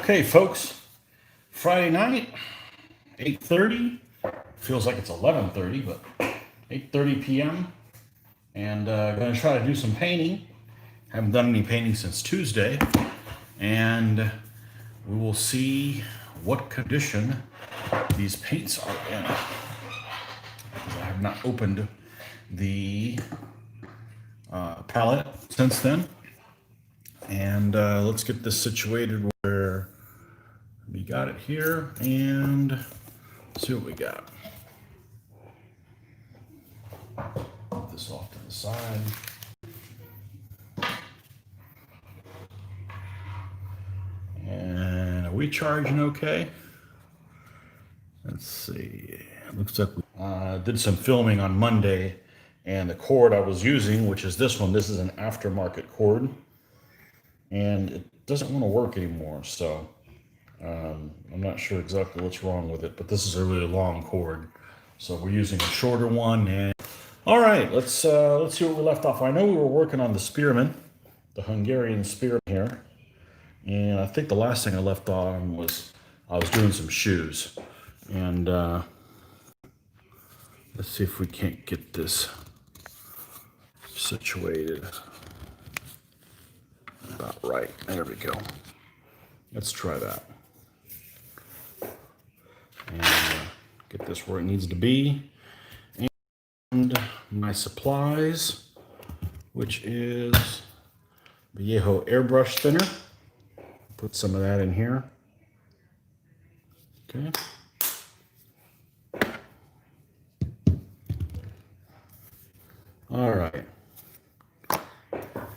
Okay, folks, Friday night, 8:30. Feels like it's 11:30, but 8:30 p.m. And going to try to do some painting. Haven't done any painting since Tuesday. And we will see what condition these paints are in. Because I have not opened the palette since then. And let's get this situated where we got it here and see what we got. Put this off to the side. And are we charging okay? Let's see. It looks like we did some filming on Monday, and the cord I was using, which is this one, this is an aftermarket cord, and it doesn't want to work anymore. So I'm not sure exactly what's wrong with it, but this is a really long cord. So we're using a shorter one. And all right, let's see where we left off. I know we were working on the spearman, the Hungarian spearman here. And I think the last thing I left on was I was doing some shoes. And let's see if we can't get this situated about right. There we go. Let's try that. And get this where it needs to be. And my supplies, which is Viejo airbrush thinner. Put some of that in here. Okay. All right.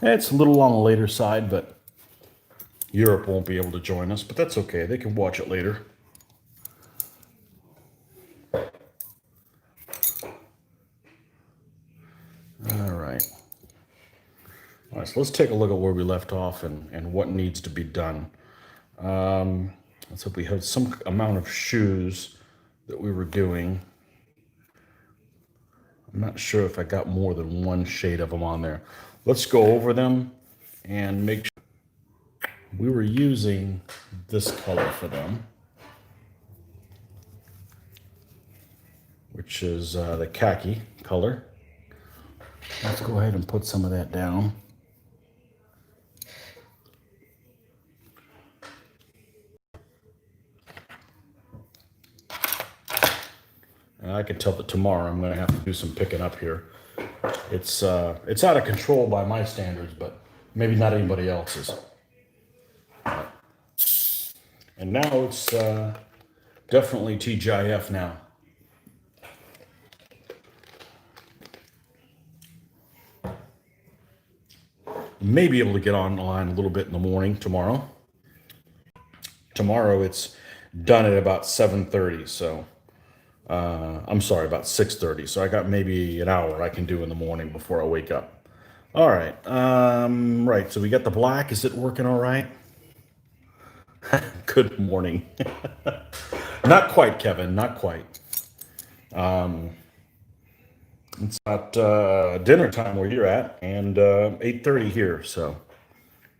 It's a little on the later side, but Europe won't be able to join us, but that's okay. They can watch it later. All right. All right, so let's take a look at where we left off and what needs to be done. Let's hope we have some amount of shoes that we were doing. I'm not sure if I got more than one shade of them on there. Let's go over them and make sure. We were using this color for them, which is the khaki color. Let's go ahead and put some of that down. And I can tell that tomorrow I'm going to have to do some picking up here. It's out of control by my standards, but maybe not anybody else's. And now it's definitely TGIF now. May be able to get online a little bit in the morning tomorrow. Tomorrow it's done at about 7:30, so I'm sorry, about 6:30. So I got maybe an hour I can do in the morning before I wake up. All right, right. So we got the black. Is it working all right? Good morning. Not quite, Kevin. Not quite. It's about dinner time where you're at, and 8:30 here. So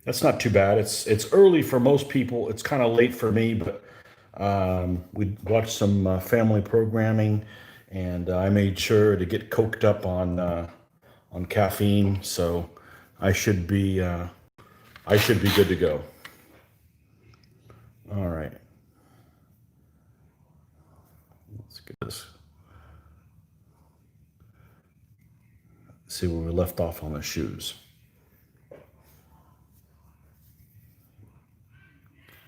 that's not too bad. It's early for most people. It's kind of late for me, but we watched some family programming, and I made sure to get coked up on caffeine. So I should be good to go. All right. Let's get this. See where we left off on the shoes.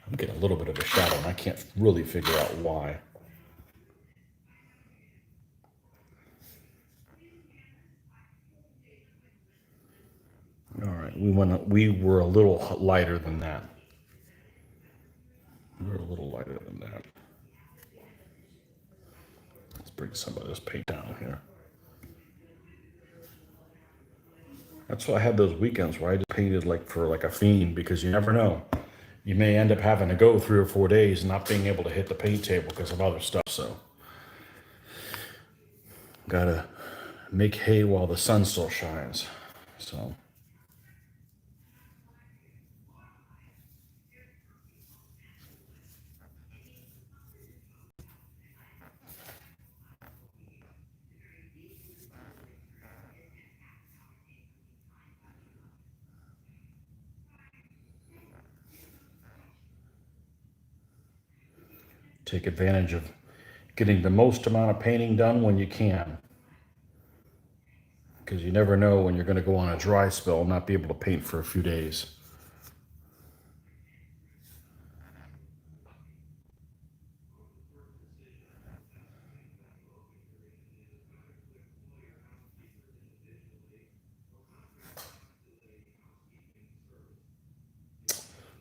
I'm getting a little bit of a shadow, and I can't really figure out why. All right, we were a little lighter than that. We're a little lighter than that. Let's bring some of this paint down here. That's why I had those weekends where I just painted like a fiend, because you never know. You may end up having to go 3 or 4 days and not being able to hit the paint table because of other stuff. So gotta make hay while the sun still shines. So take advantage of getting the most amount of painting done when you can. Because you never know when you're going to go on a dry spell and not be able to paint for a few days.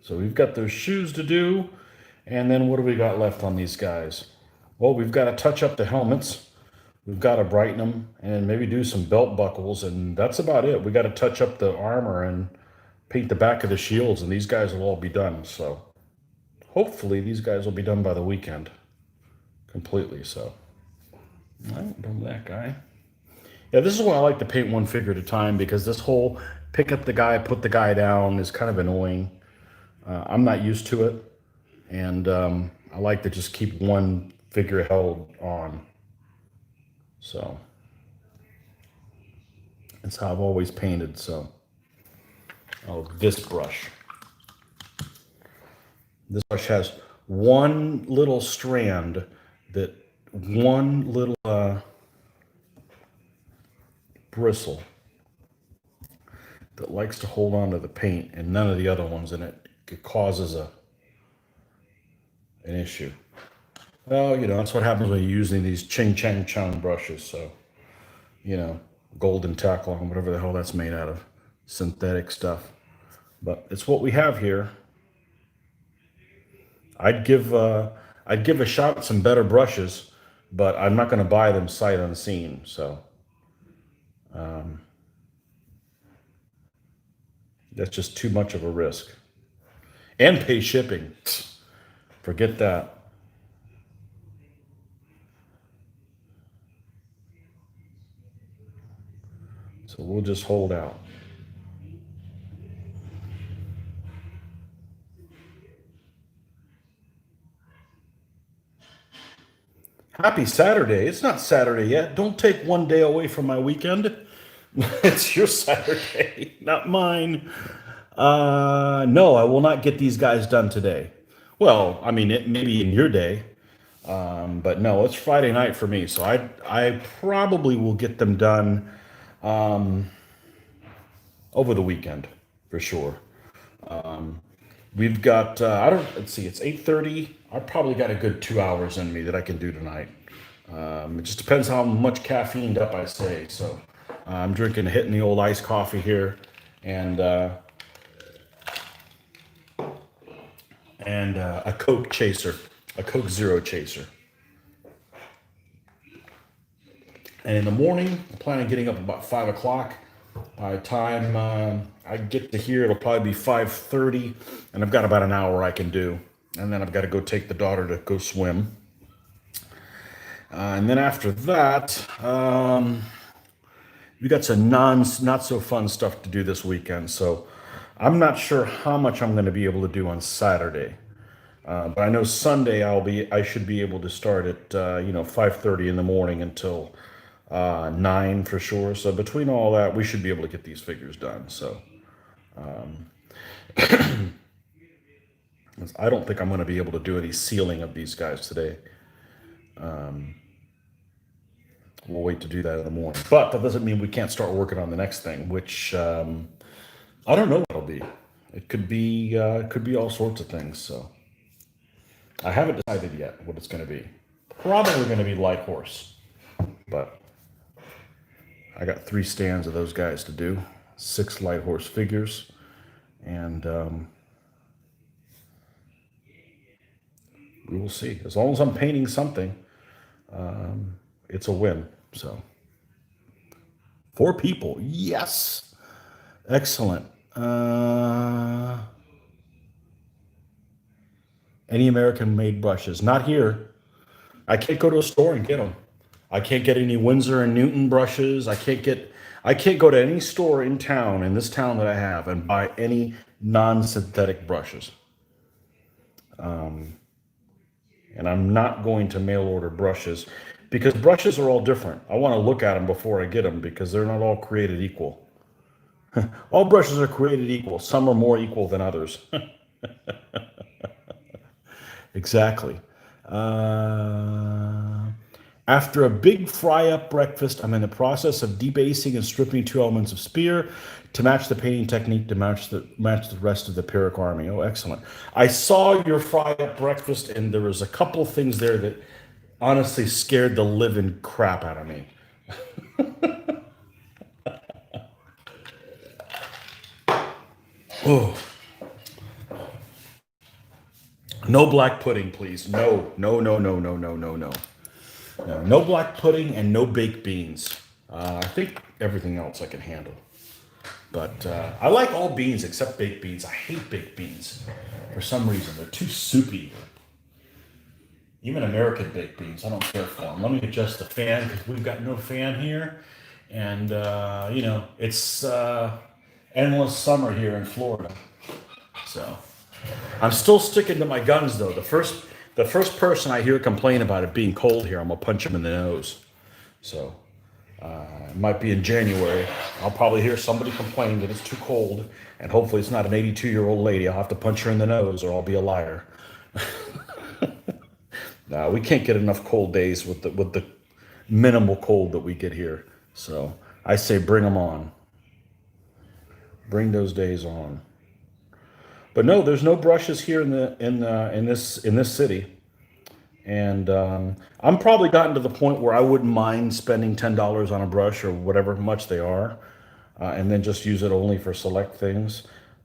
So we've got those shoes to do. And then what do we got left on these guys? Well, we've got to touch up the helmets. We've got to brighten them and maybe do some belt buckles. And that's about it. We got to touch up the armor and paint the back of the shields. And these guys will all be done. So hopefully these guys will be done by the weekend completely. So I'm done with that guy. Yeah, this is why I like to paint one figure at a time, because this whole pick up the guy, put the guy down is kind of annoying. I'm not used to it, and I like to just keep one figure held on. So that's how I've always painted. So, oh, this brush. This brush has one little strand that one little bristle that likes to hold on to the paint, and none of the other ones, and it causes an issue. Well, that's what happens when you're using these Ching Chang Chung brushes. So, golden Taklon, whatever the hell that's made out of, synthetic stuff. But it's what we have here. I'd give a shot at some better brushes, but I'm not going to buy them sight unseen. So that's just too much of a risk. And pay shipping. Forget that. So we'll just hold out. Happy Saturday. It's not Saturday yet. Don't take one day away from my weekend. It's your Saturday, not mine. No, I will not get these guys done today. Well, I mean, maybe in your day, but no, it's Friday night for me. So I probably will get them done over the weekend for sure. We've got let's see, it's 8:30. I've probably got a good 2 hours in me that I can do tonight. It just depends how much caffeined up I stay. So I'm hitting the old iced coffee here, and a Coke chaser, a Coke Zero chaser. And in the morning, I plan on getting up about 5 o'clock. By the time I get to here, it'll probably be 5:30, and I've got about an hour I can do. And then I've got to go take the daughter to go swim. And then after that, we got some not so fun stuff to do this weekend. So I'm not sure how much I'm going to be able to do on Saturday. But I know Sunday I should be able to start at 5:30 in the morning until 9 for sure. So between all that, we should be able to get these figures done. So I don't think I'm going to be able to do any sealing of these guys today. We'll wait to do that in the morning. But that doesn't mean we can't start working on the next thing, which I don't know what it'll be. It could be all sorts of things. So I haven't decided yet what it's going to be. Probably going to be light horse, but I got 3 stands of those guys to do, 6 light horse figures, and we will see. As long as I'm painting something, it's a win. So 4 people, yes, excellent. Any American-made brushes? Not here. I can't go to a store and get them. I can't get any Winsor and Newton brushes. I can't go to any store in town, in this town that I have, and buy any non-synthetic brushes. And I'm not going to mail order brushes, because brushes are all different. I want to look at them before I get them, because they're not all created equal. All brushes are created equal. Some are more equal than others. Exactly. Uh, After a big fry-up breakfast, I'm in the process of debasing and stripping two elements of spear to match the painting technique to match the rest of the Pyrrhic army. Oh, excellent. I saw your fry-up breakfast, and there was a couple things there that honestly scared the living crap out of me. Oh, no black pudding, please. No, no, no, no, no, no, no, no. No, no black pudding and no baked beans. I think everything else I can handle. But I like all beans except baked beans. I hate baked beans for some reason. They're too soupy. Even American baked beans, I don't care for them. Let me adjust the fan because we've got no fan here. And, it's endless summer here in Florida. So I'm still sticking to my guns, though. The first person I hear complain about it being cold here, I'm going to punch him in the nose. So it might be in January. I'll probably hear somebody complain that it's too cold, and hopefully it's not an 82-year-old lady. I'll have to punch her in the nose, or I'll be a liar. No, we can't get enough cold days with the minimal cold that we get here. So I say bring them on. Bring those days on. But no, there's no brushes here in this city. And I'm probably gotten to the point where I wouldn't mind spending $10 on a brush or whatever much they are, and then just use it only for select things.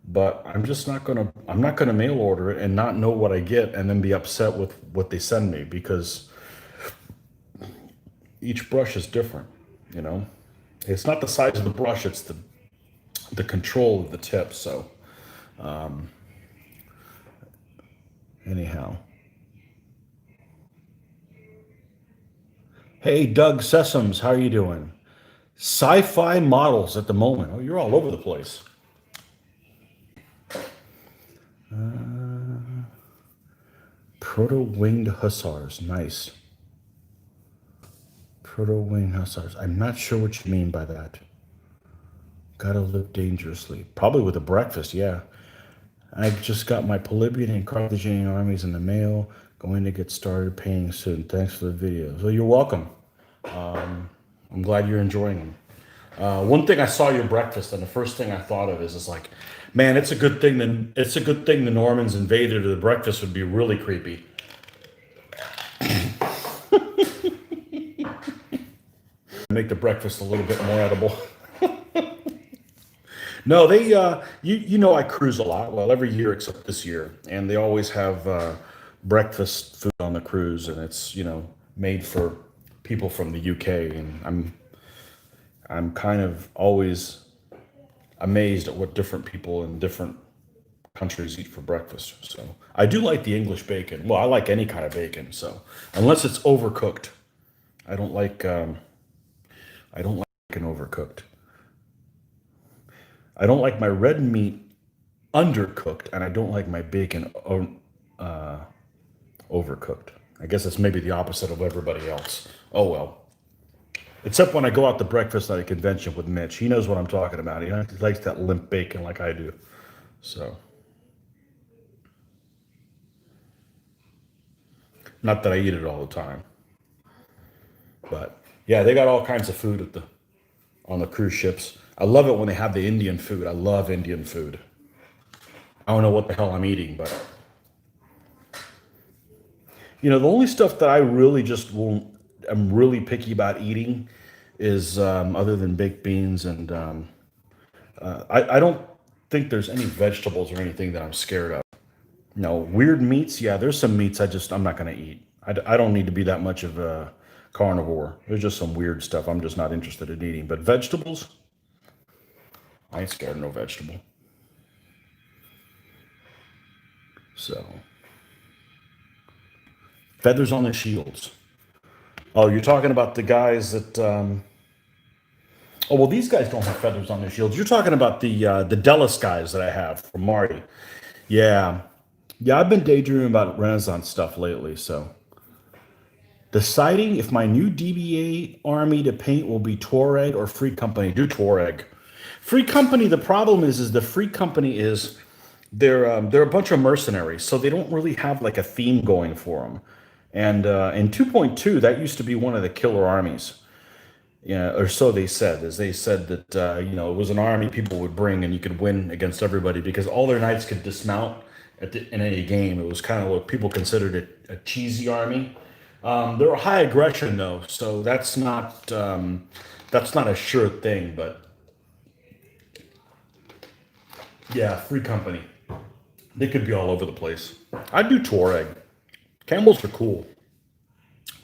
But I'm not gonna mail order it and not know what I get and then be upset with what they send me because each brush is different. You know, it's not the size of the brush; it's the control of the tip. So anyhow, hey Doug Sessoms, how are you doing? Sci-fi models at the moment. Oh, you're all over the place. Proto-winged hussars. Nice. Proto-winged hussars. I'm not sure what you mean by that. Gotta live dangerously. Probably with a breakfast, yeah. I just got my Polybian and Carthaginian armies in the mail. Going to get started painting soon. Thanks for the video. So you're welcome. I'm glad you're enjoying them. One thing I saw your breakfast, and the first thing I thought of is like, man, it's a good thing the Normans invaded, or the breakfast would be really creepy. Make the breakfast a little bit more edible. No, I cruise a lot. Well, every year except this year, and they always have breakfast food on the cruise, and it's made for people from the UK, and I'm kind of always amazed at what different people in different countries eat for breakfast. So I do like the English bacon. Well, I like any kind of bacon. So unless it's overcooked, I don't like bacon overcooked. I don't like my red meat undercooked, and I don't like my bacon overcooked. I guess it's maybe the opposite of everybody else. Oh well. Except when I go out to breakfast at a convention with Mitch. He knows what I'm talking about. He likes that limp bacon like I do. So, not that I eat it all the time. But yeah, they got all kinds of food on the cruise ships. I love it when they have the Indian food. I love Indian food. I don't know what the hell I'm eating, but the only stuff that I really just won't, I'm really picky about eating is other than baked beans and I don't think there's any vegetables or anything that I'm scared of. No, weird meats. Yeah, there's some meats I'm not going to eat. I don't need to be that much of a carnivore. There's just some weird stuff I'm just not interested in eating. But vegetables, I ain't scared of no vegetable. So, feathers on the shields. Oh, you're talking about the guys that. Oh well, these guys don't have feathers on their shields. You're talking about the Delos guys that I have from Marty. Yeah, yeah. I've been daydreaming about Renaissance stuff lately. So, deciding if my new DBA army to paint will be Tuareg or Free Company. Do Tuareg. Free Company. The problem is the Free Company they're a bunch of mercenaries, so they don't really have like a theme going for them. And in 2.2, that used to be one of the killer armies. Yeah, or so they said. As they said that it was an army people would bring, and you could win against everybody because all their knights could dismount in any game. It was kind of what people considered a cheesy army. They were high aggression though, so that's not a sure thing. But yeah, Free Company. They could be all over the place. I do Tuareg. Camels are cool.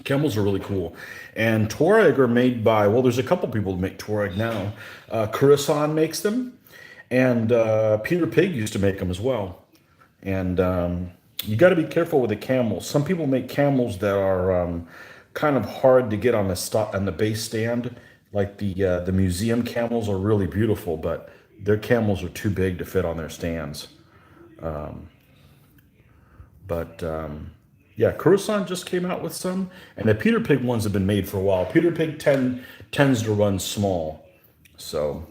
Camels are really cool. And Tuareg are made by, well, there's a couple people that make Tuareg now. Khorasan makes them, and Peter Pig used to make them as well. And you got to be careful with the camels. Some people make camels that are kind of hard to get on the base stand. Like the museum camels are really beautiful, but their camels are too big to fit on their stands. But yeah, Coruscant just came out with some, and the Peter Pig ones have been made for a while. Peter Pig tends to run small, so.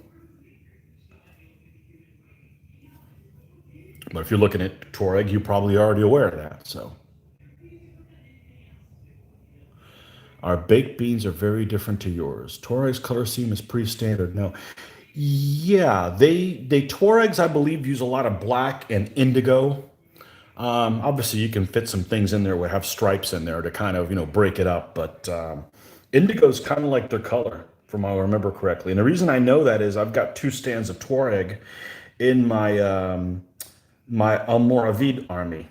But if you're looking at Tuareg, you're probably already aware of that. So, our baked beans are very different to yours. Tuareg's color scheme is pretty standard. No, yeah, they Tuaregs I believe use a lot of black and indigo. Obviously, you can fit some things in there that have stripes in there to kind of break it up, but indigo is kind of like their color, from what I remember correctly. And the reason I know that is I've got two stands of Tuareg in my Almoravid army.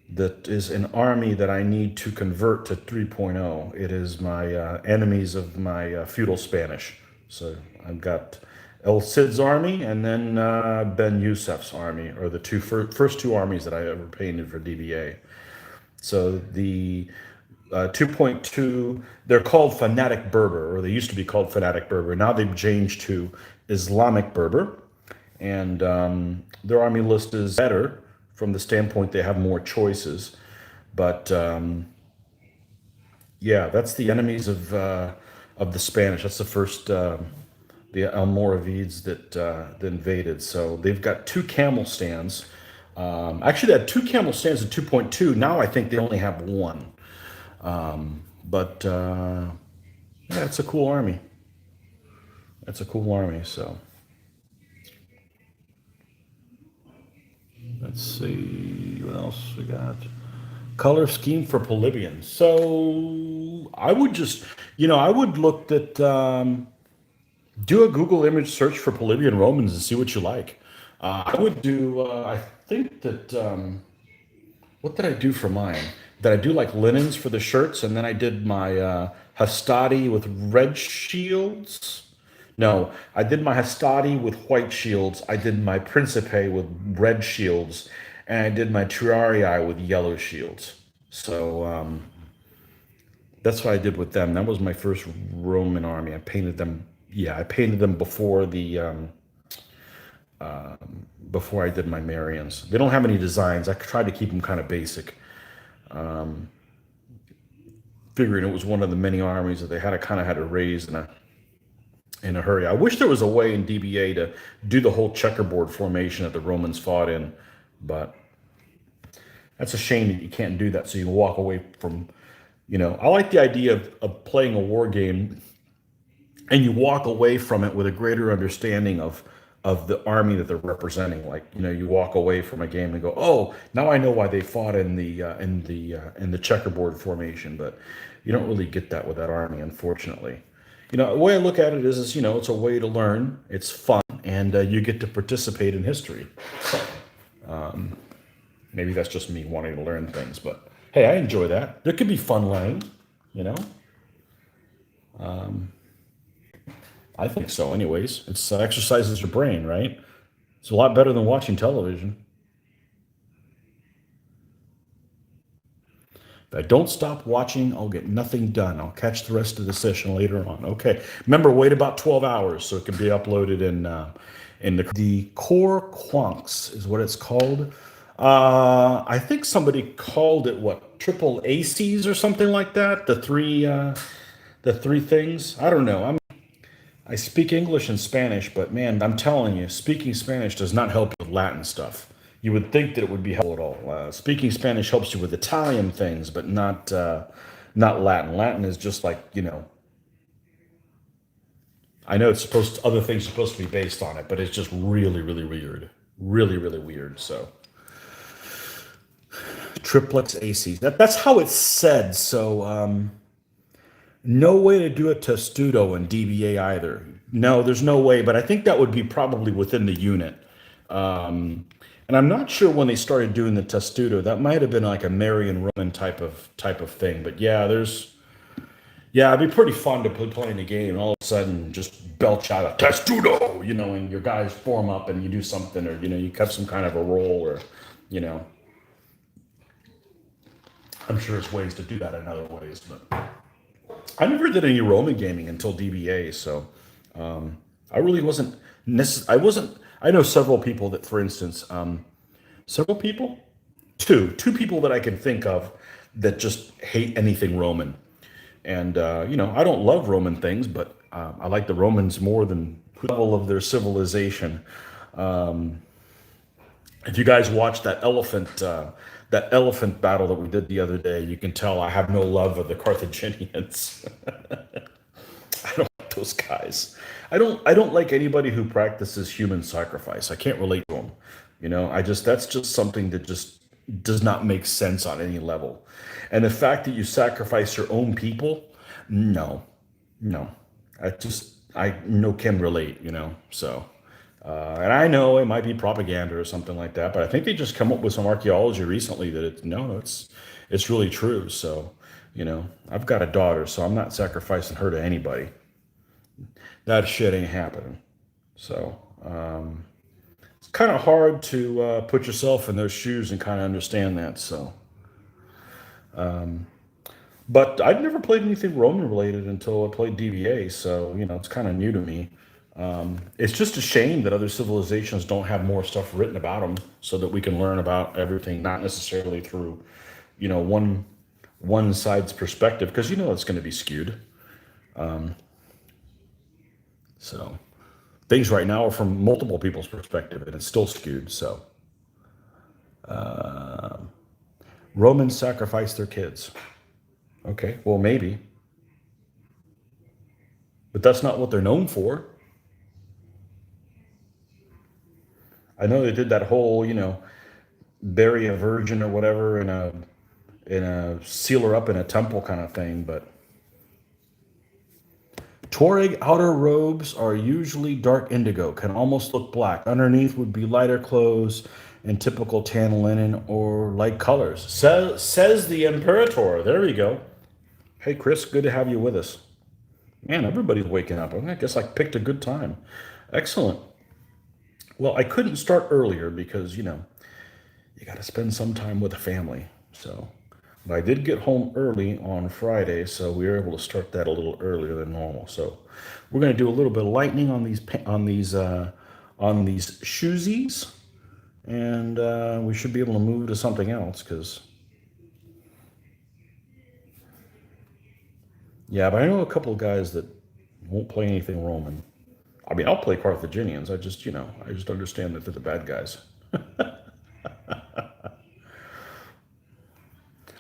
That is an army that I need to convert to 3.0. It is my enemies of my feudal Spanish. So I've got El Cid's army and then Ben Yusuf's army, or the first two armies that I ever painted for DBA. So the 2.2, they're called Fanatic Berber, or they used to be called Fanatic Berber. Now they've changed to Islamic Berber. And their army list is better from the standpoint they have more choices. But yeah, that's the enemies of the Spanish. That's the first the Almoravids that invaded. So they've got two camel stands. Actually, they had two camel stands in 2.2. Now I think they only have one. But yeah, it's a cool army. It's a cool army. So. Let's see what else we got. Color scheme for Polybian. So I would just, I would look at do a Google image search for Polybian Romans and see what you like. I would do. I think that. What did I do for mine? Did I do like linens for the shirts, and then I did my Hastati with red shields? No, I did my Hastati with white shields. I did my Principe with red shields, and I did my Triarii with yellow shields. So that's what I did with them. That was my first Roman army. I painted them. Yeah, I painted them before I did my Marians. They don't have any designs. I tried to keep them kind of basic, figuring it was one of the many armies that they had to raise in a hurry. I wish there was a way in DBA to do the whole checkerboard formation that the Romans fought in, but that's a shame that you can't do that. So you can walk away from, I like the idea of playing a war game and you walk away from it with a greater understanding of the army that they're representing. Like, you walk away from a game and go, oh, now I know why they fought in the checkerboard formation. But you don't really get that with that army, unfortunately. The way I look at it is it's a way to learn. It's fun, and you get to participate in history. Maybe that's just me wanting to learn things, but hey, I enjoy that. There could be fun learning, you know. I think so. Anyways, it's exercises your brain, right? It's a lot better than watching television. If I don't stop watching, I'll get nothing done. I'll catch the rest of the session later on. Okay. Remember, wait about 12 hours so it can be uploaded in the core quanks is what it's called. I think somebody called it what, triple ACs or something like that. The three things. I don't know. I speak English and Spanish, but man, I'm telling you, speaking Spanish does not help with Latin stuff. You would think that it would be helpful at all. Speaking Spanish helps you with Italian things, but not Latin. Latin is just like, I know it's supposed to, other things are supposed to be based on it, but it's just really, really weird. Really, really weird. So triplex AC. That's how it's said. So no way to do a testudo in DBA either. No, there's no way, but I think that would be probably within the unit. And I'm not sure when they started doing the testudo. That might have been like a Marian Roman type of thing. But yeah, it'd be pretty fun to play playing a game and all of a sudden just belch out a testudo, and your guys form up and you do something, or you cut some kind of a roll, or you know, I'm sure there's ways to do that in other ways, but I never did any Roman gaming until DBA, so I really wasn't. I wasn't. I know several people that, for instance, several people, two people that I can think of that just hate anything Roman, and I don't love Roman things, but I like the Romans more than the level of their civilization. If you guys watched that elephant battle that we did the other day, you can tell I have no love of the Carthaginians. I don't like those guys. I don't like anybody who practices human sacrifice. I can't relate to them. That's just something that just does not make sense on any level. And the fact that you sacrifice your own people, no, no. I no can relate. So and I know it might be propaganda or something like that, but I think they just come up with some archaeology recently that it's really true. So, I've got a daughter, so I'm not sacrificing her to anybody. That shit ain't happening. So, it's kind of hard to put yourself in those shoes and kind of understand that. So, but I'd never played anything Roman related until I played DBA. So, it's kind of new to me. It's just a shame that other civilizations don't have more stuff written about them so that we can learn about everything, not necessarily through, one side's perspective, because it's going to be skewed. So things right now are from multiple people's perspective, and it's still skewed. So Romans sacrifice their kids. Okay, well maybe, but that's not what they're known for. I know they did that whole, bury a virgin or whatever in a seal her up in a temple kind of thing, but Tuareg outer robes are usually dark indigo, can almost look black. Underneath would be lighter clothes in typical tan linen or light colors. Says the Imperator. There we go. Hey, Chris, good to have you with us. Man, everybody's waking up. I guess I picked a good time. Excellent. Well, I couldn't start earlier because, you got to spend some time with the family. So, but I did get home early on Friday, so we were able to start that a little earlier than normal. So, we're going to do a little bit of lightning on these shoesies, and we should be able to move to something else. Because yeah, but I know a couple of guys that won't play anything Roman. I mean, I'll play Carthaginians. I just understand that they're the bad guys.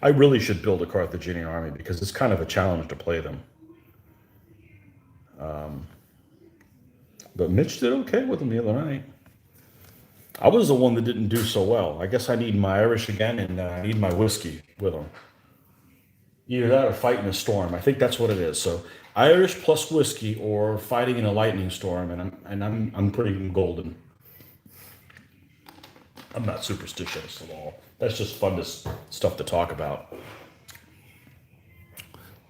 I really should build a Carthaginian army because it's kind of a challenge to play them. But Mitch did okay with them the other night. I was the one that didn't do so well. I guess I need my Irish again, and I need my whiskey with them. Either that or fighting a storm. I think that's what it is. So Irish plus whiskey or fighting in a lightning storm, and I'm pretty golden. I'm not superstitious at all. That's just stuff to talk about.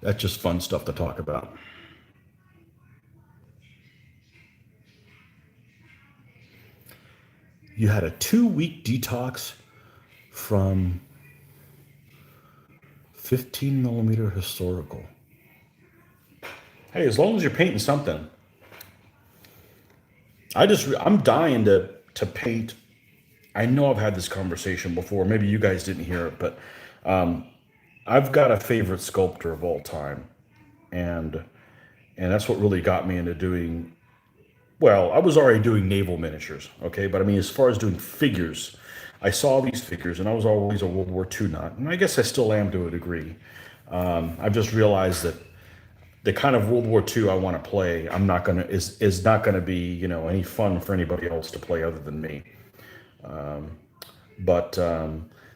That's just fun stuff to talk about. You had a 2-week detox from 15 millimeter historical. Hey, as long as you're painting something, I'm dying to paint. I know I've had this conversation before. Maybe you guys didn't hear it, but I've got a favorite sculptor of all time, and that's what really got me into doing. Well, I was already doing naval miniatures, okay, but I mean, as far as doing figures, I saw these figures, and I was always a World War II nut, and I guess I still am to a degree. I've just realized that the kind of World War II I want to play, I'm not gonna is not gonna be, any fun for anybody else to play other than me. But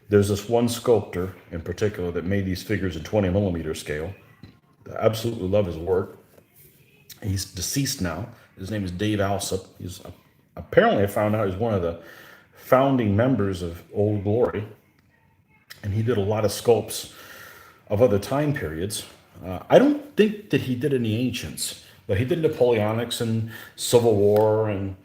there's this one sculptor in particular that made these figures in 20 millimeter scale. I absolutely love his work. He's deceased now. His name is Dave Alsop. He's apparently, I found out, he's one of the founding members of Old Glory, and he did a lot of sculpts of other time periods. I don't think that he did any ancients, but he did Napoleonics and Civil War and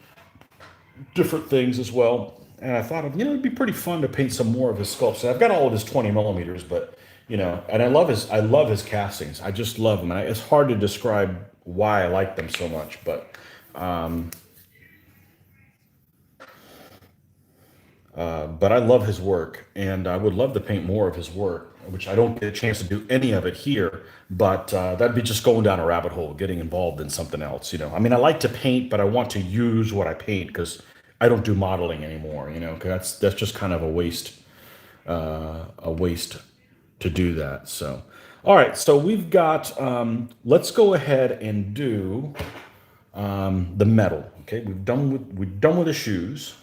different things as well. And I thought, it'd be pretty fun to paint some more of his sculpts. I've got all of his 20 millimeters, but and I love his castings. I just love them. It's hard to describe why I like them so much, but I love his work, and I would love to paint more of his work, which I don't get a chance to do any of it here. But that'd be just going down a rabbit hole, getting involved in something else. I mean, I like to paint, but I want to use what I paint because I don't do modeling anymore. Because that's just kind of a waste to do that. So, all right. So we've got. Let's go ahead and do the metal. Okay, we're done with the shoes.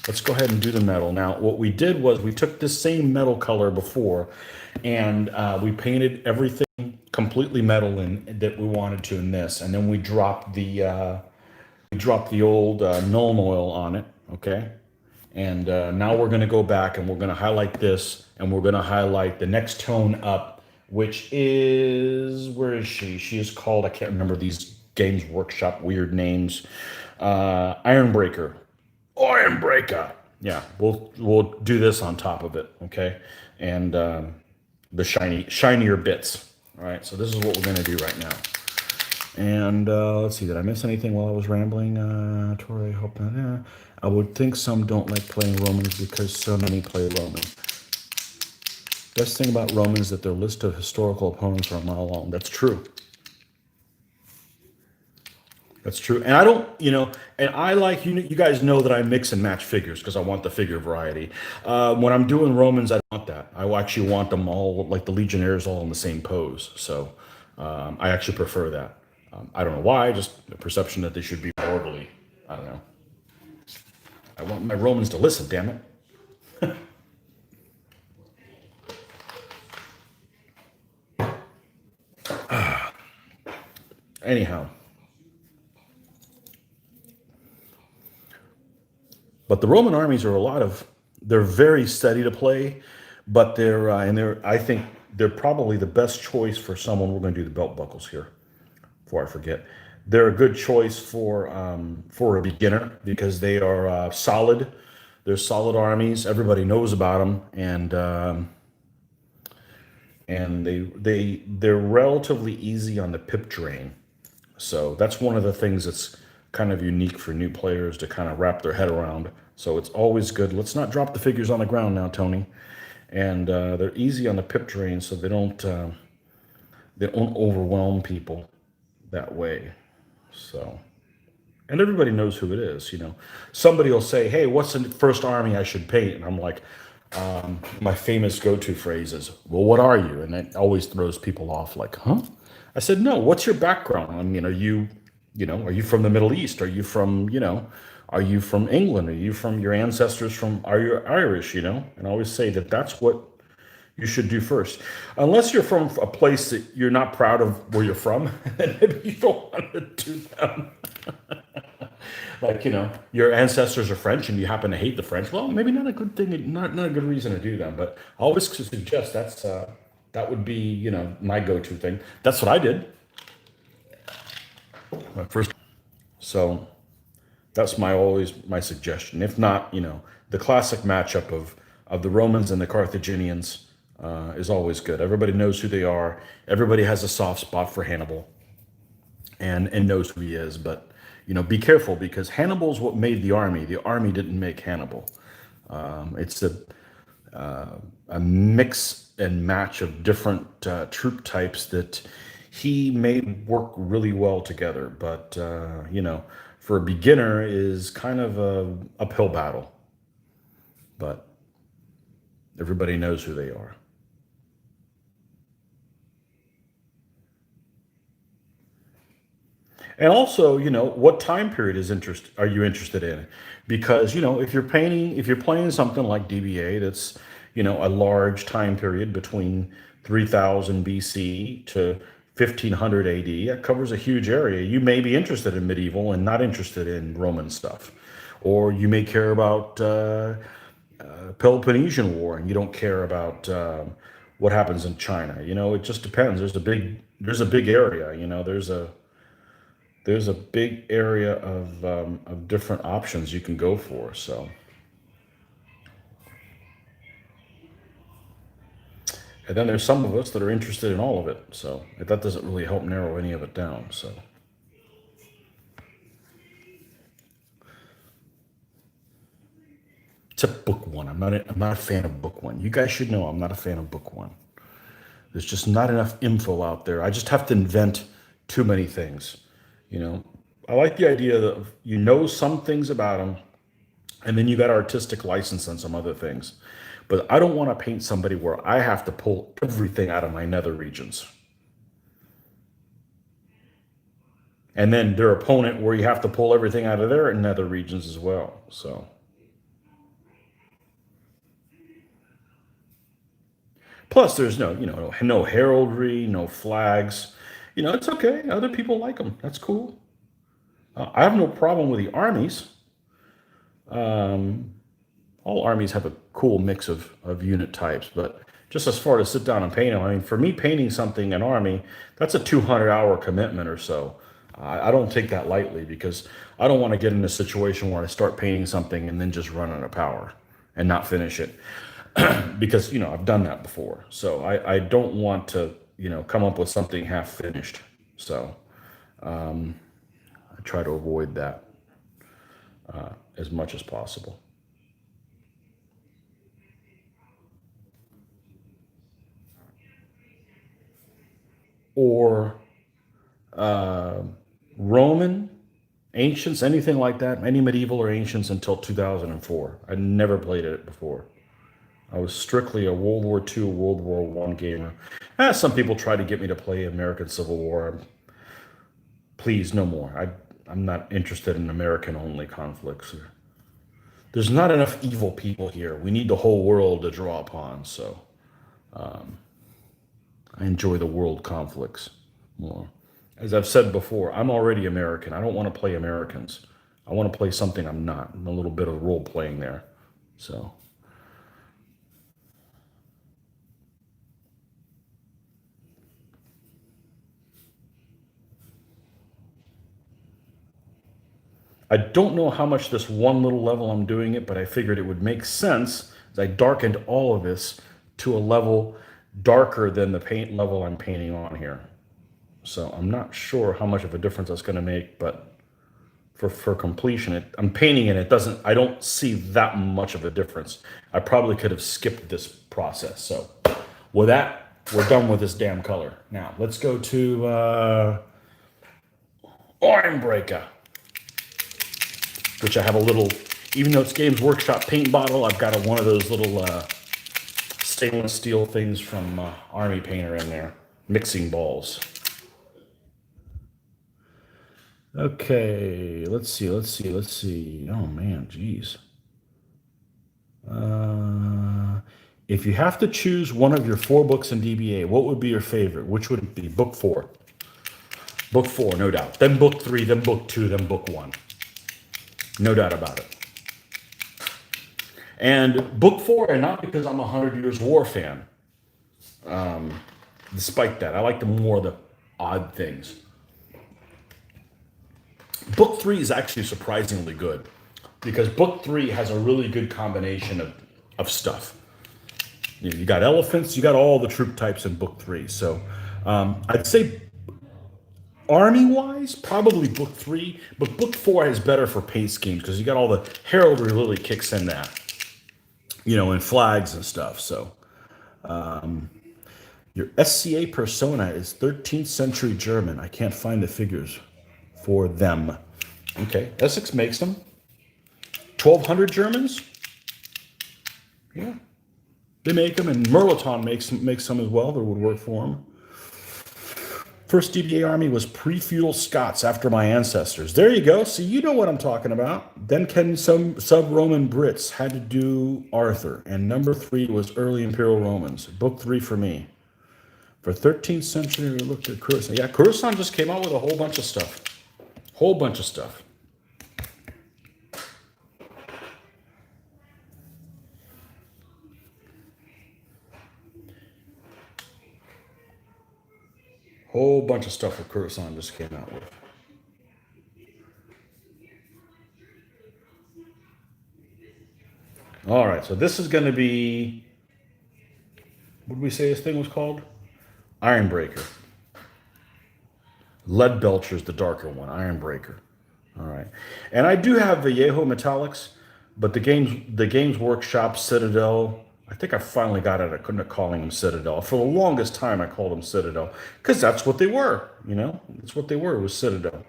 Let's go ahead and do the metal. Now, what we did was we took this same metal color before, and we painted everything completely metal in that we wanted to in this, and then we dropped the old Nuln Oil on it. Okay, and now we're going to go back and we're going to highlight this, and we're going to highlight the next tone up, which is, where is she? She is called, I can't remember these Games Workshop weird names. Ironbreaker. Ironbreaker. Yeah, we'll do this on top of it, okay? And the shinier bits. All right, so this is what we're gonna do right now. And let's see, did I miss anything while I was rambling? Tori, I hope not. I would think some don't like playing Romans because so many play Romans. Best thing about Romans is that their list of historical opponents are a mile long. That's true. That's true. And I don't, and I like, you guys know that I mix and match figures because I want the figure variety. When I'm doing Romans, I don't want that. I actually want them all, like the Legionnaires, all in the same pose. So I actually prefer that. I don't know why, just the perception that they should be more orderly. I don't know. I want my Romans to listen, damn it. Anyhow. But the Roman armies are they're very steady to play, but I think they're probably the best choice for someone. We're going to do the belt buckles here before I forget. They're a good choice for a beginner because they are solid. They're solid armies. Everybody knows about them, and they're relatively easy on the pip drain. So that's one of the things that's kind of unique for new players to kind of wrap their head around. So it's always good. Let's not drop the figures on the ground now, Tony. And they're easy on the pip drain, so they don't overwhelm people that way. So, and everybody knows who it is. Somebody will say, "Hey, what's the first army I should paint?" And I'm like, my famous go-to phrase is, "Well, what are you?" And that always throws people off. Like, huh? I said, "No. What's your background? I mean, are you from the Middle East? Are you from, are you from England? Are you from your ancestors are you Irish, And I always say that that's what you should do first. Unless you're from a place that you're not proud of where you're from, then maybe you don't want to do them. Like, your ancestors are French and you happen to hate the French. Well, maybe not a good thing, not a good reason to do them. But I always suggest that would be, my go-to thing. That's what I did. My first. So that's always my suggestion. If not, the classic matchup of the Romans and the Carthaginians is always good. Everybody knows who they are. Everybody has a soft spot for Hannibal and knows who he is. But, be careful because Hannibal's what made the army. The army didn't make Hannibal. It's a mix and match of different troop types that he made work really well together. But, for a beginner is kind of a uphill battle. but everybody knows who they are. And also, what time period are you interested in? Because, if you're playing something like DBA, that's, a large time period between 3000 BC to 1500 AD, that covers a huge area. You may be interested in medieval and not interested in Roman stuff. Or you may care about Peloponnesian War and you don't care about what happens in China. It just depends. There's a big area. There's a big area of different options you can go for. So, and then there's some of us that are interested in all of it. So that doesn't really help narrow any of it down. So except book one, I'm not a fan of book one. You guys should know I'm not a fan of book one. There's just not enough info out there. I just have to invent too many things. You know, I like the idea that some things about them, and then you got artistic license on some other things. But I don't want to paint somebody where I have to pull everything out of my nether regions. And then their opponent where you have to pull everything out of their nether regions as well. So plus there's no heraldry, no flags. It's okay. Other people like them. That's cool. I have no problem with the armies. All armies have a cool mix of unit types, but just as far as sit down and paint them, I mean, for me, painting something, an army, that's a 200-hour commitment or so. I don't take that lightly because I don't want to get in a situation where I start painting something and then just run out of power and not finish it. Because, I've done that before. So I don't want to, come up with something half finished. So I try to avoid that as much as possible. Or Roman, ancients, anything like that, any medieval or ancients until 2004. I never played it before. I was strictly a World War II, World War One gamer. Some people try to get me to play American Civil War. Please, no more. I'm not interested in American-only conflicts. There's not enough evil people here. We need the whole world to draw upon. So I enjoy the world conflicts more. As I've said before, I'm already American. I don't want to play Americans. I want to play something I'm not. A little bit of role playing there. So. I don't know how much this one little level I'm doing it, but I figured it would make sense as I darkened all of this to a level darker than the paint level I'm painting on here. So I'm not sure how much of a difference that's going to make, but for completion, I'm painting and I don't see that much of a difference. I probably could have skipped this process. So with that, we're done with this damn color. Now let's go to Iron Breaker, which I have a little, even though it's Games Workshop paint bottle, I've got one of those little stainless steel things from Army Painter in there, mixing balls. Okay, let's see. Oh man, geez. If you have to choose one of your 4 books in DBA, what would be your favorite? Which would it be? Book 4. Book 4, no doubt. Then book 3, then book 2, then book 1. No doubt about it. And book 4, and not because I'm a 100 Years War fan. Despite that, I like more of the odd things. Book 3 is actually surprisingly good because book 3 has a really good combination of stuff. You got elephants, you got all the troop types in book 3. So I'd say army-wise, probably book 3, but book 4 is better for paint schemes because you got all the heraldry really kicks in that, and flags and stuff. So your SCA persona is 13th century German. I can't find the figures for them. Okay, Essex makes them. 1200 Germans? Yeah. They make them, and Merlaton makes some as well that would work for them. First DBA army was pre-feudal Scots after my ancestors. There you go. See, you know what I'm talking about. Then can some sub-Roman Brits had to do Arthur, and number 3 was early Imperial Romans. Book 3 for me. For 13th century, we looked at Khorasan. Yeah, Khorasan just came out with a whole bunch of stuff. Whole bunch of stuff. Whole bunch of stuff that Khorasan just came out with. All right, so this is going to be, what did we say this thing was called? Ironbreaker. Lead Belcher's the darker one, Ironbreaker. All right, and I do have Vallejo Metallics, but the Games Workshop Citadel. I think I finally got it. I couldn't calling them Citadel. For the longest time, I called them Citadel because that's what they were. You know, that's what they were. It was Citadel,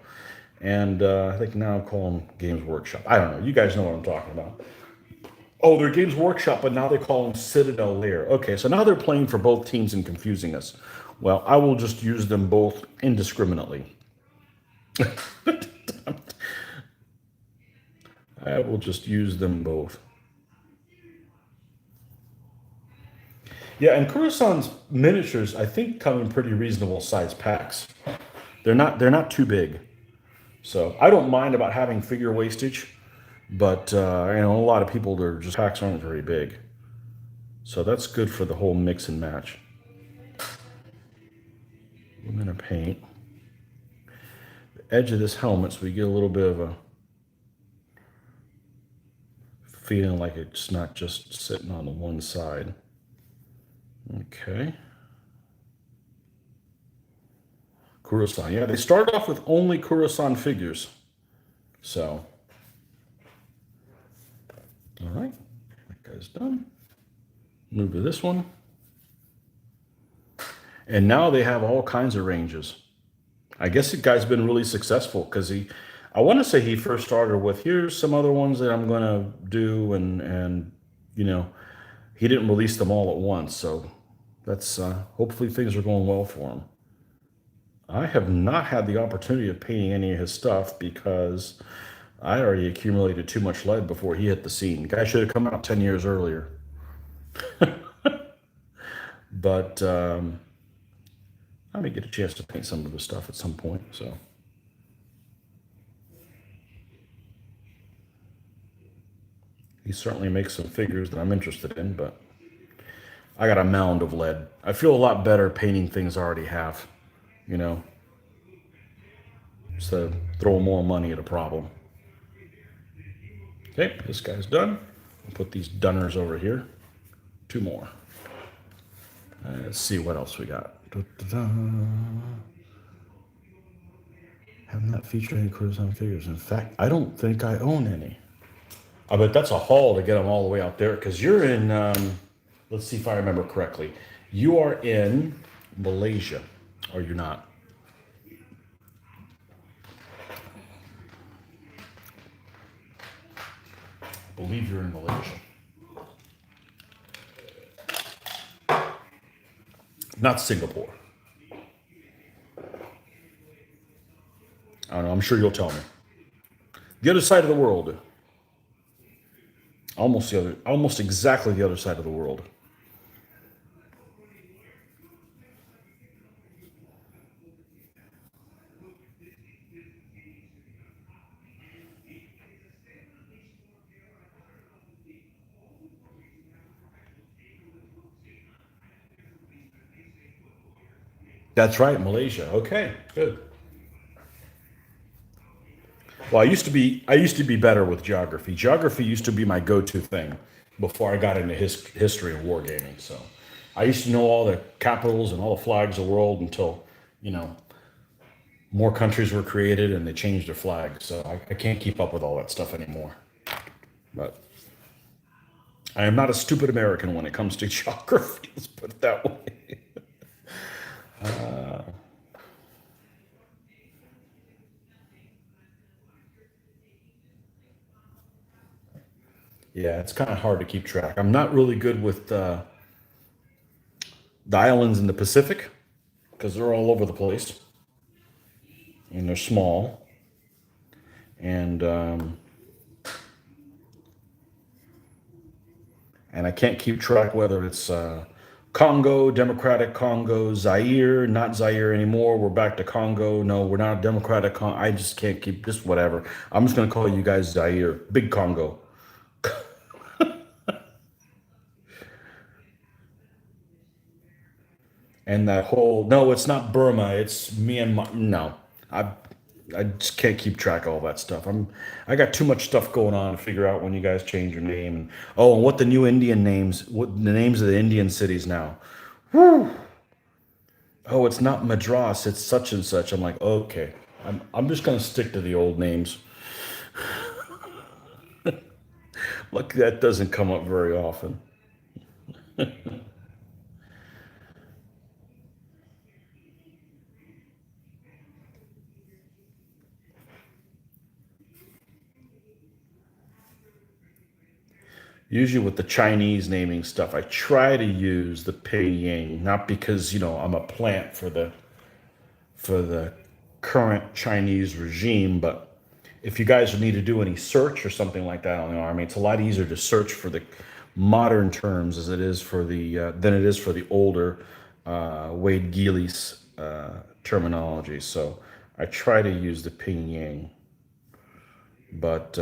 and I think now I'm calling them Games Workshop. I don't know. You guys know what I'm talking about. Oh, they're Games Workshop, but now they call them Citadel Lair. Okay, so now they're playing for both teams and confusing us. Well, I will just use them both indiscriminately. I will just use them both. Yeah, and Coruscant's miniatures, I think, come in pretty reasonable size packs. They're not too big. So I don't mind about having figure wastage, but a lot of people, their just packs aren't very big. So that's good for the whole mix and match. I'm gonna paint the edge of this helmet so we get a little bit of a feeling like it's not just sitting on the one side. Okay. Coruscant. Yeah, they started off with only Coruscant figures. So, all right, that guy's done. Move to this one. And now they have all kinds of ranges. I guess the guy's been really successful because I want to say he first started with, here's some other ones that I'm going to do. And, he didn't release them all at once. So that's, hopefully things are going well for him. I have not had the opportunity of painting any of his stuff because I already accumulated too much lead before he hit the scene. Guy should have come out 10 years earlier. But I may get a chance to paint some of the stuff at some point. So he certainly makes some figures that I'm interested in, but I got a mound of lead. I feel a lot better painting things I already have, instead of throwing more money at a problem. Okay, this guy's done. I'll put these Dunners over here. 2 more. Let's see what else we got. Have not featured any Coruscant figures. In fact, I don't think I own any. I bet that's a haul to get them all the way out there because you're in, let's see if I remember correctly. You are in Malaysia, or you're not? I believe you're in Malaysia. Not Singapore. I don't know. I'm sure you'll tell me. The other side of the world. Almost exactly the other side of the world. That's right, Malaysia. Okay, good. Well, I used to be better with geography. Geography used to be my go-to thing before I got into history and wargaming. So I used to know all the capitals and all the flags of the world until, you know, more countries were created and they changed their flags. So I can't keep up with all that stuff anymore. But I am not a stupid American when it comes to geography. Let's put it that way. Yeah, it's kind of hard to keep track. I'm not really good with the islands in the Pacific because they're all over the place and they're small. And and I can't keep track whether it's Congo, Democratic Congo, Zaire, not Zaire anymore. We're back to Congo. No, we're not Democratic Congo. I just can't keep just whatever. I'm just gonna call you guys Zaire, Big Congo, and that whole no, it's not Burma. It's Myanmar. No, I I just can't keep track of all that stuff. I got too much stuff going on to figure out when you guys change your name and oh, and what the new Indian names, what the names of the Indian cities now. Oh, it's not Madras, it's such and such. I'm like, okay, I'm just gonna stick to the old names. Look, that doesn't come up very often. Usually with the Chinese naming stuff, I try to use the pinyin, not because I'm a plant for the current Chinese regime, but if you guys need to do any search or something like that on the army, it's a lot easier to search for the modern terms as it is for the than it is for the older Wade Gillies terminology. So I try to use the pinyin, but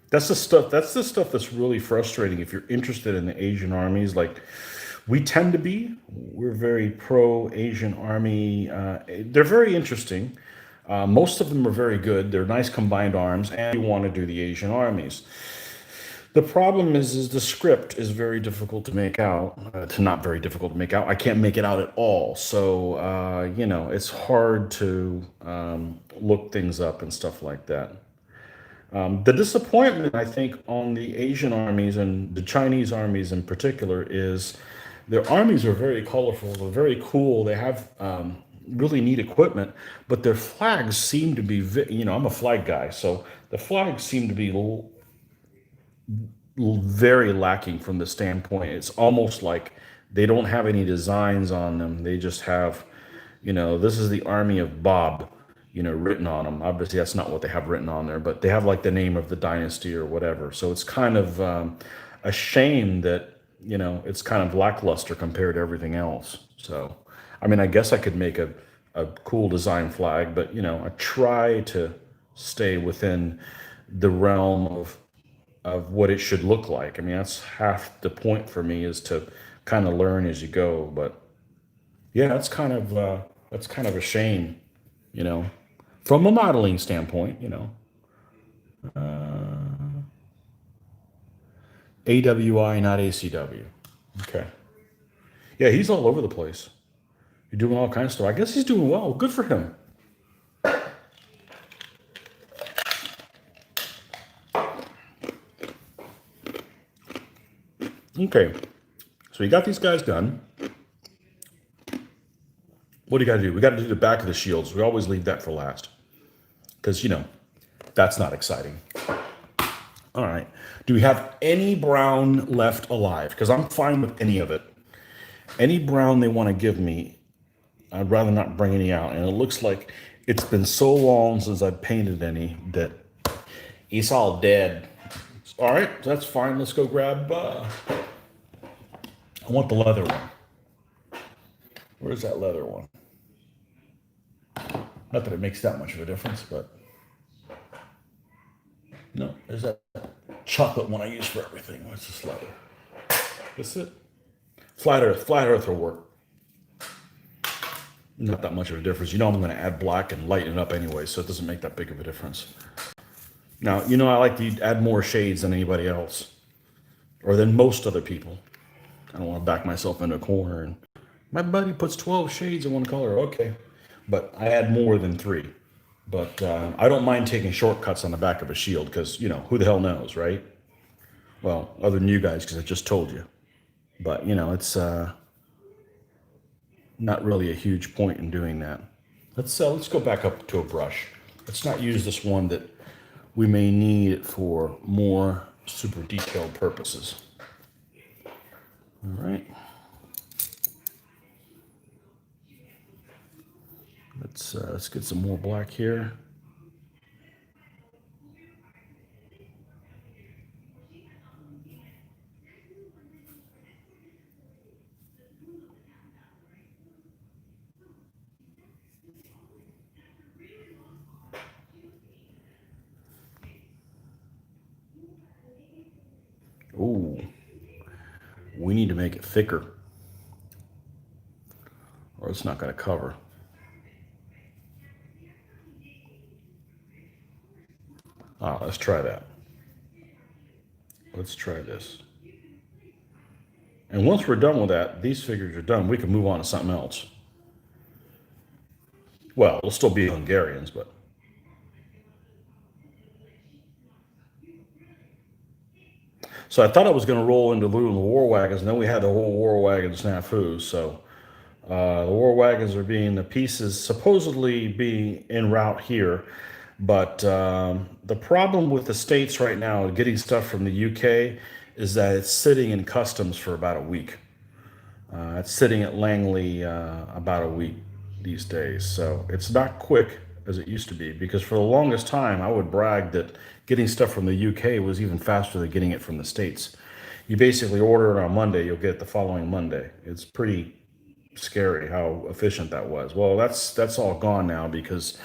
that's the stuff. That's the stuff that's really frustrating if you're interested in the Asian armies. Like we tend to be, we're very pro Asian army. They're very interesting. Most of them are very good. They're nice combined arms, and you want to do the Asian armies. The problem is the script is very difficult to make out. It's not very difficult to make out. I can't make it out at all. So it's hard to look things up and stuff like that. The disappointment, I think, on the Asian armies and the Chinese armies in particular is their armies are very colorful, they're very cool, they have really neat equipment, but their flags seem to be, I'm a flag guy, so the flags seem to be very lacking from the standpoint. It's almost like they don't have any designs on them. They just have, this is the army of Bob, written on them. Obviously, that's not what they have written on there, but they have like the name of the dynasty or whatever. So it's kind of a shame that, it's kind of lackluster compared to everything else. So, I mean, I guess I could make a cool design flag, but, I try to stay within the realm of what it should look like. I mean, that's half the point for me is to kind of learn as you go. But yeah, that's kind of a shame, you know, from a modeling standpoint. AWI, not ACW. Okay. Yeah, he's all over the place. You're doing all kinds of stuff. I guess he's doing well. Good for him. Okay. So you got these guys done. What do you got to do? We got to do the back of the shields. We always leave that for last because, that's not exciting. All right. Do we have any brown left alive? Because I'm fine with any of it. Any brown they want to give me, I'd rather not bring any out. And it looks like it's been so long since I've painted any that it's all dead. All right, that's fine. Let's go grab. I want the leather one. Where's that leather one? Not that it makes that much of a difference, but no, there's that chocolate one I use for everything. What's this leather? That's it. Flat Earth will work. Not that much of a difference. I'm going to add black and lighten it up anyway, so it doesn't make that big of a difference. Now, I like to add more shades than anybody else, or than most other people. I don't want to back myself into a corner. And my buddy puts 12 shades in one color. Okay, but I add more than three. But I don't mind taking shortcuts on the back of a shield because, who the hell knows, right? Well, other than you guys, because I just told you. But, it's not really a huge point in doing that. Let's go back up to a brush. Let's not use this one that we may need it for more super detailed purposes. All right. Let's get some more black here. Ooh, we need to make it thicker, or it's not going to cover. Let's try that. Let's try this. And once we're done with that, these figures are done. We can move on to something else. Well, it'll still be Hungarians, but so I thought I was going to roll into Lou and the War Wagons, and then we had the whole War Wagon snafu. So the War Wagons are being the pieces supposedly being en route here, but the problem with the States right now getting stuff from the UK is that it's sitting in customs for about a week. It's sitting at Langley about a week these days. So it's not quick as it used to be, because for the longest time, I would brag that getting stuff from the UK was even faster than getting it from the States. You basically order it on Monday, you'll get it the following Monday. It's pretty scary how efficient that was. Well, that's all gone now, because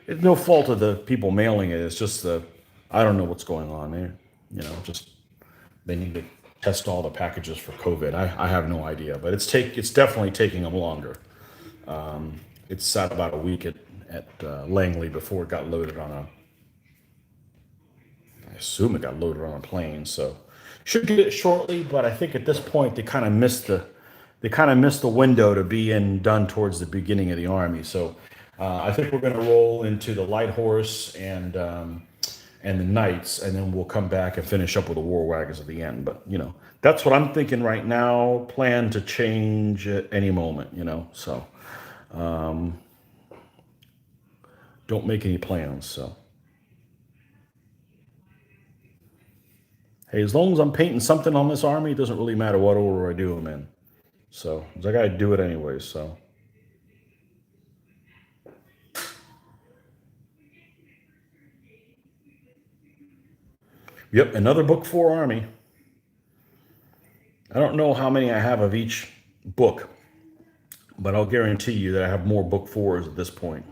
it's no fault of the people mailing it. It's just I don't know what's going on there. Just they need to test all the packages for COVID. I have no idea, but it's definitely taking them longer. It sat about a week at Langley before it got loaded on I assume it got loaded on a plane. So should get it shortly, but I think at this point they kind of missed the window to be done towards the beginning of the army. So I think we're going to roll into the light horse and the knights, and then we'll come back and finish up with the war wagons at the end. But that's what I'm thinking right now. Plan to change at any moment. So don't make any plans. So hey, as long as I'm painting something on this army, it doesn't really matter what order I do them in. So I got to do it anyway. So yep, another book 4 army. I don't know how many I have of each book, but I'll guarantee you that I have more book 4s at this point.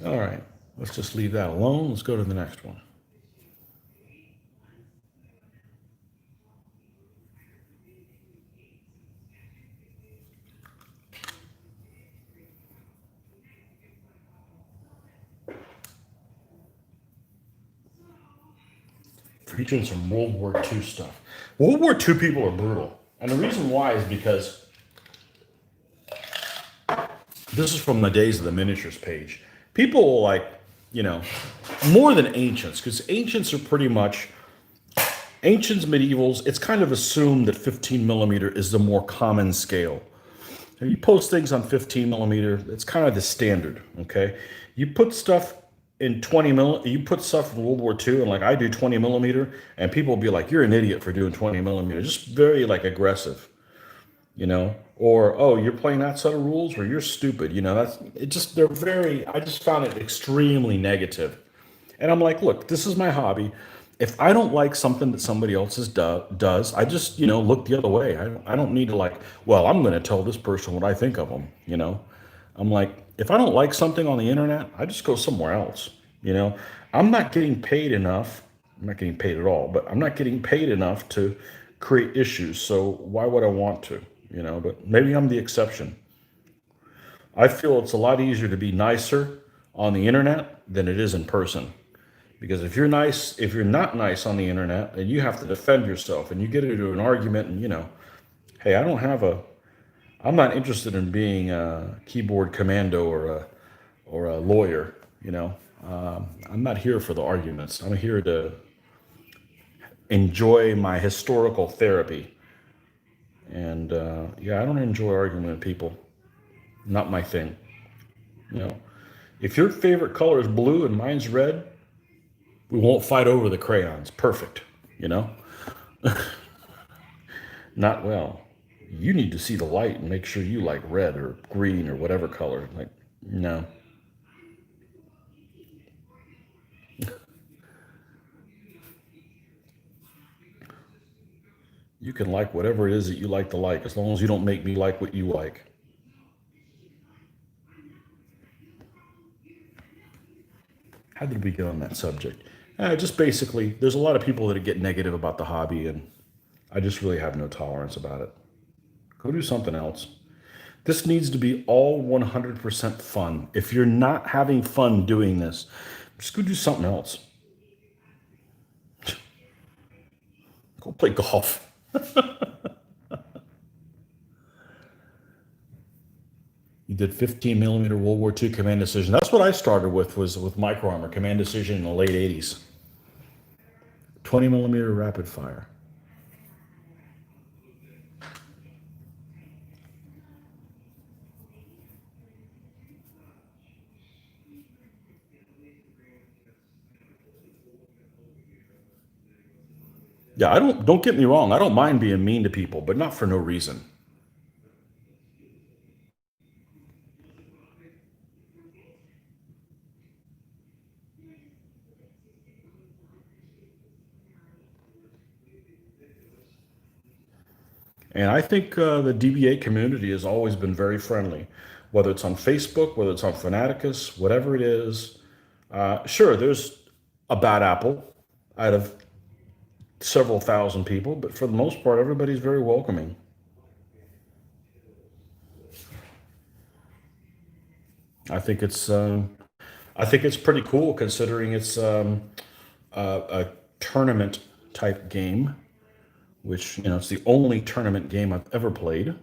All right, let's just leave that alone. Let's go to the next one. Featuring some World War II stuff. World War II people are brutal. And the reason why is because this is from the days of the miniatures page. People like, you know, more than ancients, because ancients are pretty much ancients, medievals. It's kind of assumed that 15 millimeter is the more common scale. If you post things on 15 millimeter, it's kind of the standard. Okay, you put stuff in 20 millimeter, you put stuff in World War II, and like I do 20 millimeter, and people will be like, "You're an idiot for doing 20 millimeter." Just very like aggressive, or oh, you're playing that set of rules, or you're stupid. That's it. Just they're very. I just found it extremely negative, and I'm like, look, this is my hobby. If I don't like something that somebody else does, I just look the other way. I don't need to like. Well, I'm going to tell this person what I think of them. I'm like, if I don't like something on the internet, I just go somewhere else. You know, I'm not getting paid enough. I'm not getting paid at all, but I'm not getting paid enough to create issues. So why would I want to? But maybe I'm the exception. I feel it's a lot easier to be nicer on the internet than it is in person. Because if you're not nice on the internet, then you have to defend yourself, and you get into an argument, and hey, I'm not interested in being a keyboard commando or a lawyer. I'm not here for the arguments. I'm here to enjoy my historical therapy. And yeah, I don't enjoy arguing with people. Not my thing. You know, if your favorite color is blue and mine's red, we won't fight over the crayons. Perfect. You know, not well. You need to see the light and make sure you like red or green or whatever color. Like, no. You can like whatever it is that you like to like, as long as you don't make me like what you like. How did we get on that subject? Just basically, there's a lot of people that get negative about the hobby, and I just really have no tolerance about it. Go do something else. This needs to be all 100% fun. If you're not having fun doing this, just go do something else. Go play golf. You did 15 millimeter World War II command decision. That's what I started with, was with micro armor command decision in the late 80s. 20 millimeter rapid fire. Yeah, don't get me wrong. I don't mind being mean to people, but not for no reason. And I think the DBA community has always been very friendly, whether it's on Facebook, whether it's on Fanaticus, whatever it is. Sure, there's a bad apple out of several thousand people, but for the most part, everybody's very welcoming. I think it's I think it's pretty cool considering it's a tournament type game, which it's the only tournament game I've ever played.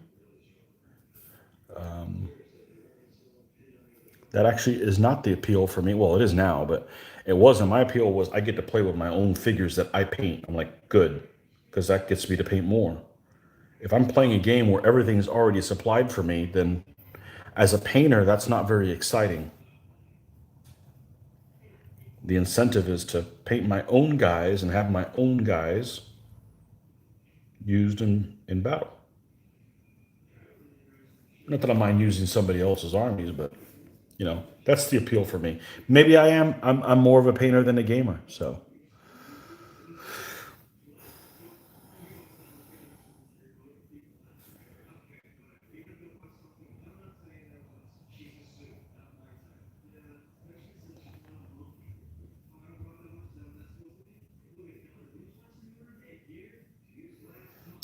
That actually is not the appeal for me. Well, it is now, but it wasn't. My appeal was I get to play with my own figures that I paint. I'm like, good, because that gets me to paint more. If I'm playing a game where everything's already supplied for me, then as a painter, that's not very exciting. The incentive is to paint my own guys and have my own guys used in battle. Not that I mind using somebody else's armies, but that's the appeal for me. Maybe I am. I'm more of a painter than a gamer. So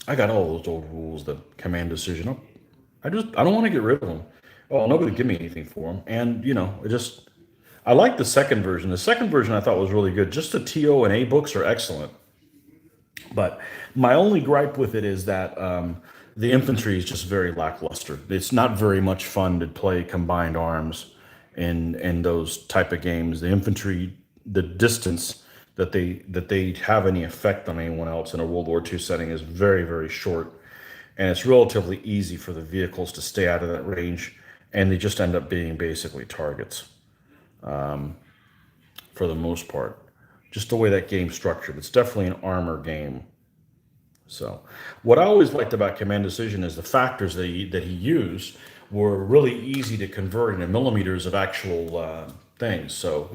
I got all those old rules, the command decision. I don't want to get rid of them. Oh, nobody give me anything for them. And I like the second version. The second version I thought was really good. Just the TO and A books are excellent. But my only gripe with it is that the infantry is just very lackluster. It's not very much fun to play combined arms in those type of games. The infantry, the distance that they have any effect on anyone else in a World War II setting is very, very short, and it's relatively easy for the vehicles to stay out of that range, and they just end up being basically targets for the most part. Just the way that game's structured, it's definitely an armor game. So, what I always liked about Command Decision is the factors that he used were really easy to convert into millimeters of actual things. So,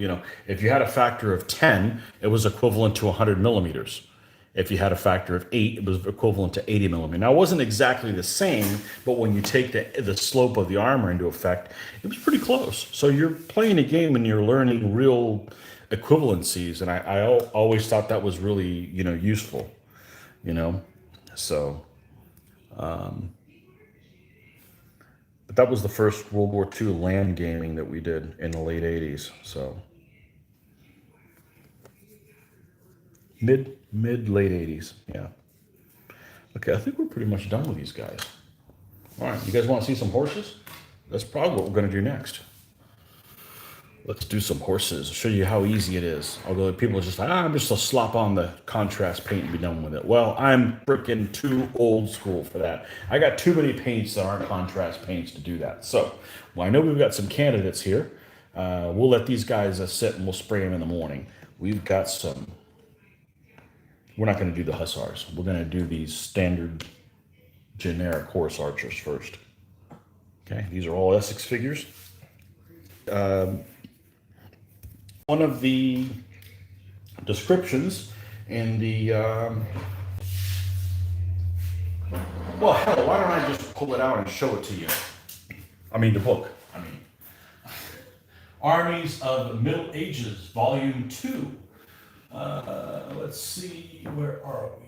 if you had a factor of 10, it was equivalent to 100 millimeters. If you had a factor of 8, it was equivalent to 80 millimeters. Now, it wasn't exactly the same, but when you take the slope of the armor into effect, it was pretty close. So, you're playing a game and you're learning real equivalencies, and I always thought that was really useful. you know. So, but that was the first World War II land gaming that we did in the late '80s. So mid late '80s. Yeah. Okay, I think we're pretty much done with these guys. All right, you guys want to see some horses? That's probably what we're going to do next. Let's do some horses. I'll show you how easy it is. Although people are just like, I'm just gonna slop on the contrast paint and be done with it. Well, I'm freaking too old school for that. I got too many paints that aren't contrast paints to do that. So, well, I know we've got some candidates here. We'll let these guys sit and we'll spray them in the morning. We've got some. We're not going to do the hussars. We're going to do these standard generic horse archers first. Okay, these are all Essex figures. One of the descriptions in the well, hell, why don't I just pull it out and show it to you? I mean, the book. I mean, Armies of Middle Ages, Volume 2. Let's see, where are we?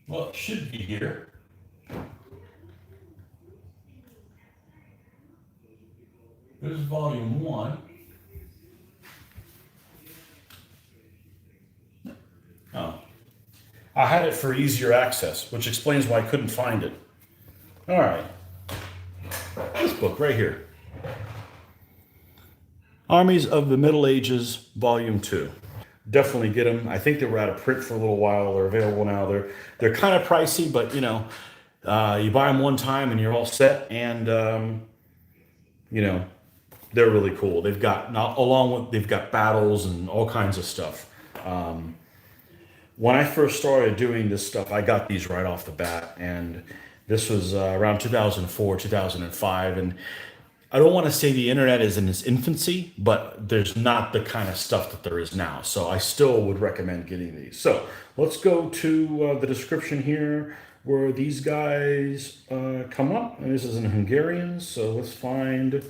Well, it should be here. There's Volume 1. Oh. I had it for easier access, which explains why I couldn't find it. All right. This book right here. Armies of the Middle Ages, Volume 2. Definitely get them. I think they were out of print for a little while. They're available now. They're kind of pricey, but you know, you buy them one time and you're all set. And you know, they're really cool. They've got they've got battles and all kinds of stuff. When I first started doing this stuff, I got these right off the bat, and this was around 2004, 2005, and I don't want to say the internet is in its infancy, but there's not the kind of stuff that there is now. So I still would recommend getting these. So let's go to the description here where these guys come up. And this is in Hungarian. So let's find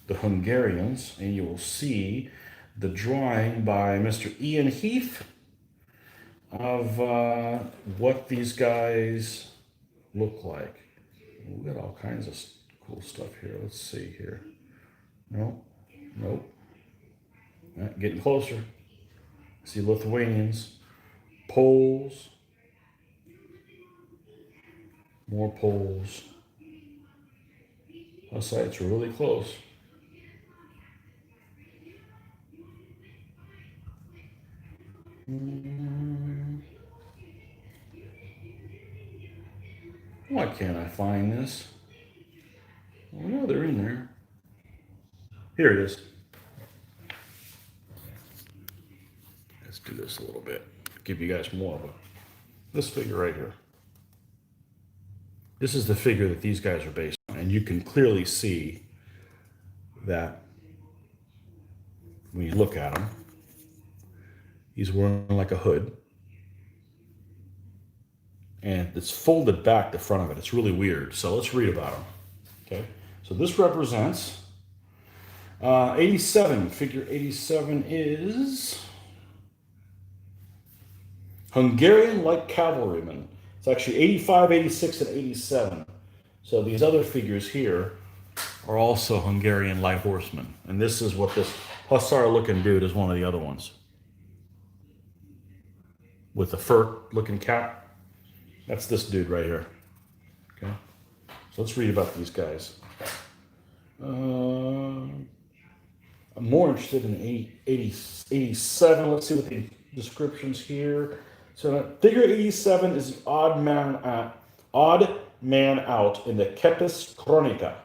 the Hungarians, and you will see the drawing by Mr. Ian Heath of what these guys look like. We got all kinds of cool stuff here. Let's see here. Nope. Getting closer. See Lithuanians, Poles, more Poles. Hussites are really close. Why can't I find this? Oh no, they're in there. Here it is. Let's do this a little bit. Give you guys more of this figure right here. This is the figure that these guys are based on, and you can clearly see that when you look at him, he's wearing like a hood, and it's folded back the front of it. It's really weird. So let's read about him. Okay, so this represents 87. Figure 87 is Hungarian light cavalryman. It's actually 85, 86, and 87. So these other figures here are also Hungarian light horsemen. And this is what this hussar-looking dude is, one of the other ones. With the fur-looking cap. That's this dude right here. Okay. So let's read about these guys. I'm more interested in 87. Let's see what the descriptions here. So figure 87 is the odd man out in the Kepis Chronica,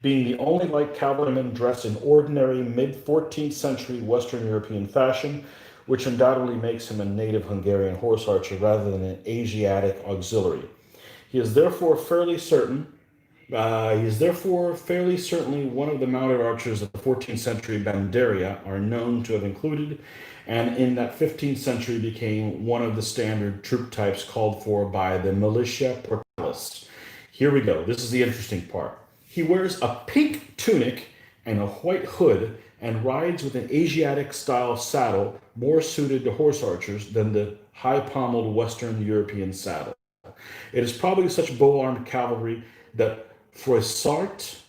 being the only light cavalryman dressed in ordinary mid-14th century Western European fashion, which undoubtedly makes him a native Hungarian horse archer rather than an Asiatic auxiliary. He is therefore fairly certainly one of the mounted archers that the 14th century Banderia are known to have included, and in that 15th century became one of the standard troop types called for by the militia portalis. Here we go. This is the interesting part. He wears a pink tunic and a white hood and rides with an Asiatic-style saddle more suited to horse archers than the high-pommeled Western European saddle. It is probably such bow-armed cavalry that Froissart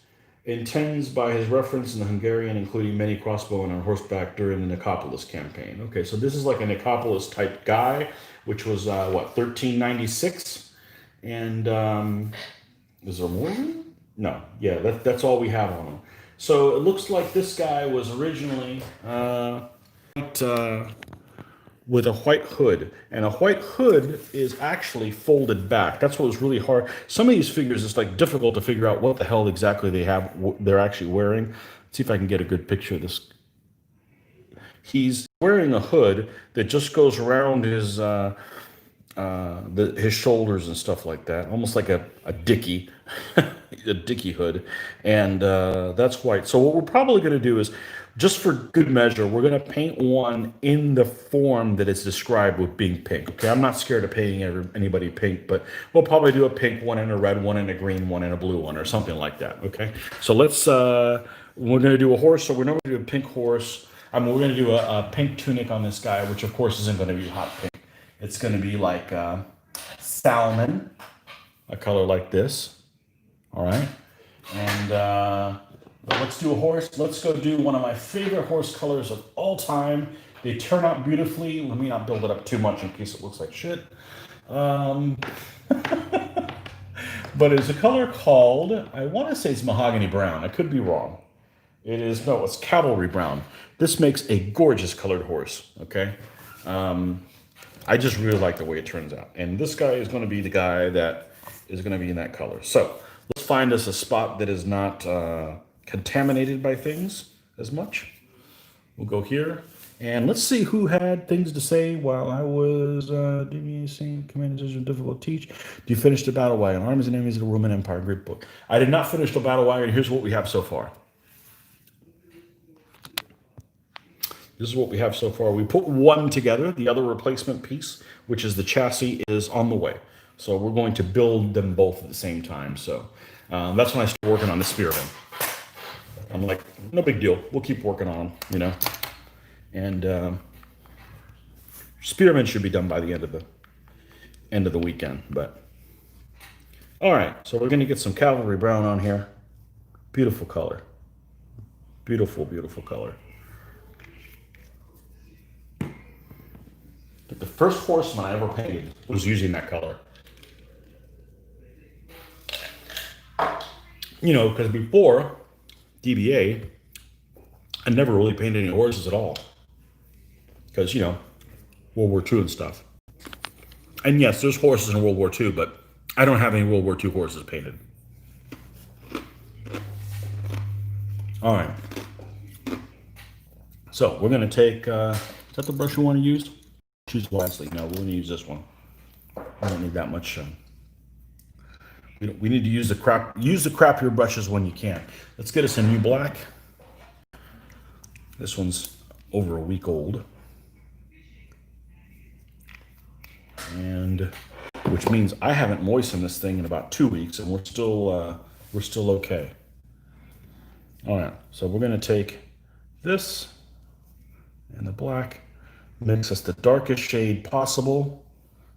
intends by his reference in the Hungarian, including many crossbowmen on horseback during the Nicopolis campaign. Okay, so this is like a Nicopolis type guy, which was 1396, and is there more? No, yeah, that's all we have on him. So it looks like this guy was originally white, with a white hood, and a white hood is actually folded back. That's what was really hard. Some of these figures, it's like difficult to figure out what the hell exactly they're actually wearing. Let's see if I can get a good picture of this. He's wearing a hood that just goes around his shoulders and stuff like that, almost like a dicky, a dicky hood, and that's white. So what we're probably going to do is, just for good measure, we're going to paint one in the form that is described with being pink. Okay, I'm not scared of painting anybody pink, but we'll probably do a pink one and a red one and a green one and a blue one or something like that. Okay, so let's. We're going to do a horse, so we're not going to do a pink horse. I mean, we're going to do a pink tunic on this guy, which of course isn't going to be hot pink. It's going to be like salmon, a color like this. All right. And let's do a horse. Let's go do one of my favorite horse colors of all time. They turn out beautifully. Let me not build it up too much in case it looks like shit. But it's a color called, I want to say it's mahogany brown. I could be wrong. It is, no, it's cavalry brown. This makes a gorgeous colored horse, okay? I just really like the way it turns out. And this guy is going to be the guy that is going to be in that color. So let's find us a spot that is not contaminated by things as much. We'll go here. And let's see who had things to say while I was deviating. Commanders are difficult to teach. Do you finish the battle wagon? Armies and enemies of the Roman Empire. Great book. I did not finish the battle wagon. Here's what we have so far. This is what we have so far. We put one together. The other replacement piece, which is the chassis, is on the way. So we're going to build them both at the same time. So that's when I start working on the spearmen. I'm like, no big deal. We'll keep working on them, you know. And spearmen should be done by the end of the weekend. But all right, so we're going to get some cavalry brown on here. Beautiful color. Beautiful, beautiful color. The first horseman I ever painted was using that color. You know, because before DBA, I never really painted any horses at all. Because, you know, World War II and stuff. And yes, there's horses in World War II, but I don't have any World War II horses painted. All right. So we're going to take, is that the brush you want to use? Choose wisely. No, we're going to use this one. I don't need that much. We need to use the crappier brushes when you can. Let's get us a new black. This one's over a week old. And which means I haven't moistened this thing in about 2 weeks, and we're still okay. All right, so we're going to take this and the black, mix us the darkest shade possible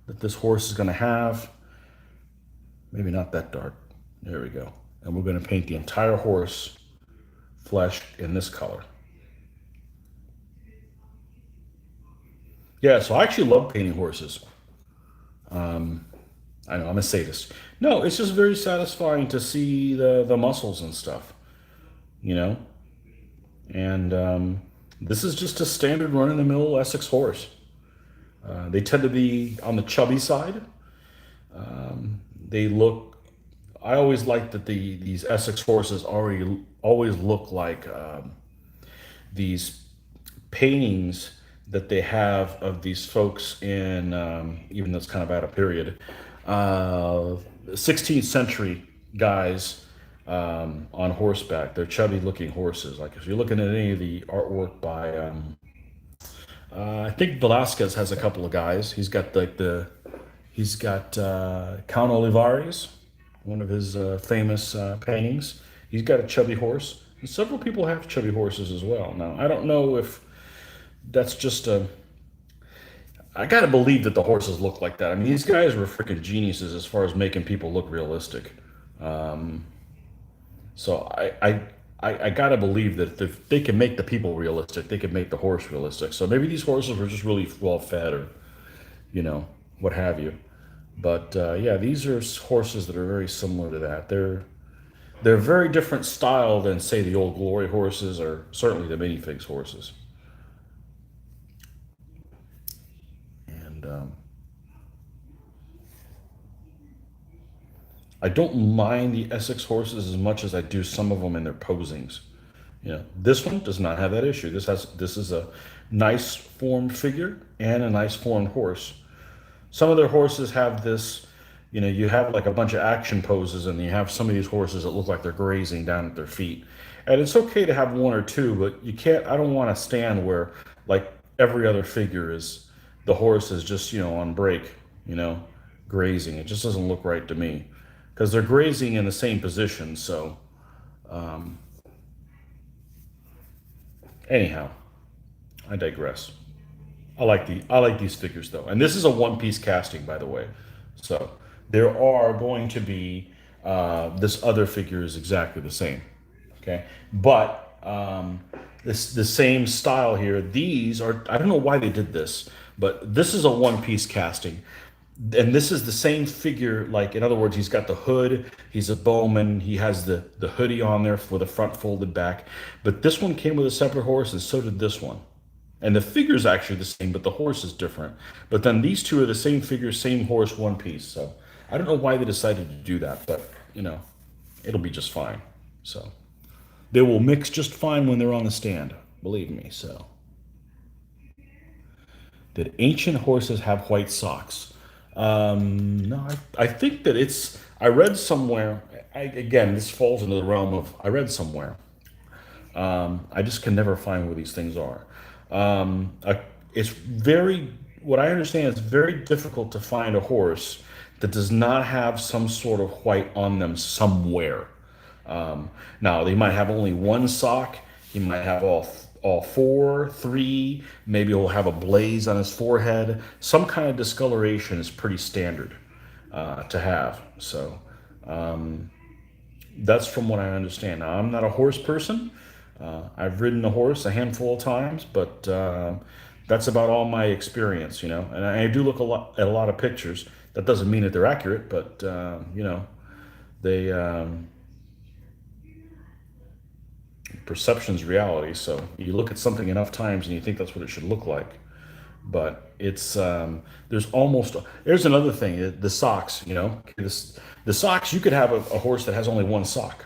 that this horse is going to have. Maybe not that dark. There we go. And we're going to paint the entire horse flesh in this color. Yeah, so I actually love painting horses. I know I'm a sadist. No, it's just very satisfying to see the muscles and stuff, you know. And this is just a standard run-of-the-mill Essex horse. They tend to be on the chubby side. They look. I always like that these Essex horses always look like these paintings that they have of these folks in, even though it's kind of out of period, 16th century guys on horseback. They're chubby looking horses. Like if you're looking at any of the artwork by, I think Velasquez has a couple of guys. He's got Count Olivares, one of his famous paintings. He's got a chubby horse. And several people have chubby horses as well. Now, I don't know if that's just I gotta believe that the horses look like that. I mean, these guys were freaking geniuses as far as making people look realistic. So I gotta believe that if they can make the people realistic, they can make the horse realistic. So maybe these horses were just really well fed, or you know, what have you. But yeah, these are horses that are very similar to that. they're very different style than, say, the Old Glory horses or certainly the minifigs horses. And I don't mind the Essex horses as much as I do some of them in their posings. This one does not have that issue. This is a nice formed figure and a nice formed horse. Some of their horses have this, you have like a bunch of action poses, and you have some of these horses that look like they're grazing down at their feet. And it's okay to have one or two, but you can't, I don't want to stand where like every other figure is, the horse is just, on break, you know, grazing. It just doesn't look right to me because they're grazing in the same position. So, anyhow, I digress. I like these figures though, and this is a one piece casting, by the way. So there are going to be this other figure is exactly the same, okay, but this the same style here. These are, I don't know why they did this, but this is a one piece casting, and this is the same figure. Like, in other words, he's got the hood, he's a bowman, he has the hoodie on there for the front folded back, but this one came with a separate horse, and so did this one. And the figure's actually the same, but the horse is different. But then these two are the same figure, same horse, one piece. So I don't know why they decided to do that, but it'll be just fine. So they will mix just fine when they're on the stand, believe me. So, did ancient horses have white socks? No, I think that I read somewhere, again, this falls into the realm of, I read somewhere. I just can never find where these things are. It's very, what I understand, it's very difficult to find a horse that does not have some sort of white on them somewhere. Now, they might have only one sock. He might have all four, three. Maybe he'll have a blaze on his forehead. Some kind of discoloration is pretty standard to have. So that's from what I understand. Now, I'm not a horse person. I've ridden a horse a handful of times, but that's about all my experience. And I do look at a lot of pictures. That doesn't mean that they're accurate, but they perception's reality. So you look at something enough times and you think that's what it should look like. But it's there's another thing, the socks. The socks, you could have a horse that has only one sock.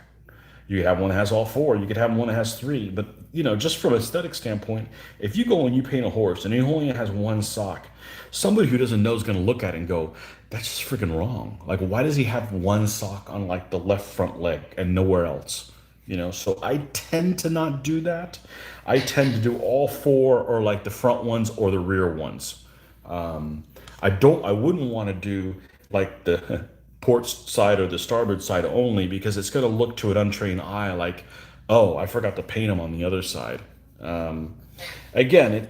You could have one that has all four. You could have one that has three. But just from an aesthetic standpoint, if you go and you paint a horse and he only has one sock, somebody who doesn't know is going to look at it and go, "That's just freaking wrong. Like, why does he have one sock on like the left front leg and nowhere else?" So I tend to not do that. I tend to do all four, or like the front ones or the rear ones. I wouldn't want to do like the port side or the starboard side only, because it's going to look to an untrained eye like, oh, I forgot to paint them on the other side. Again,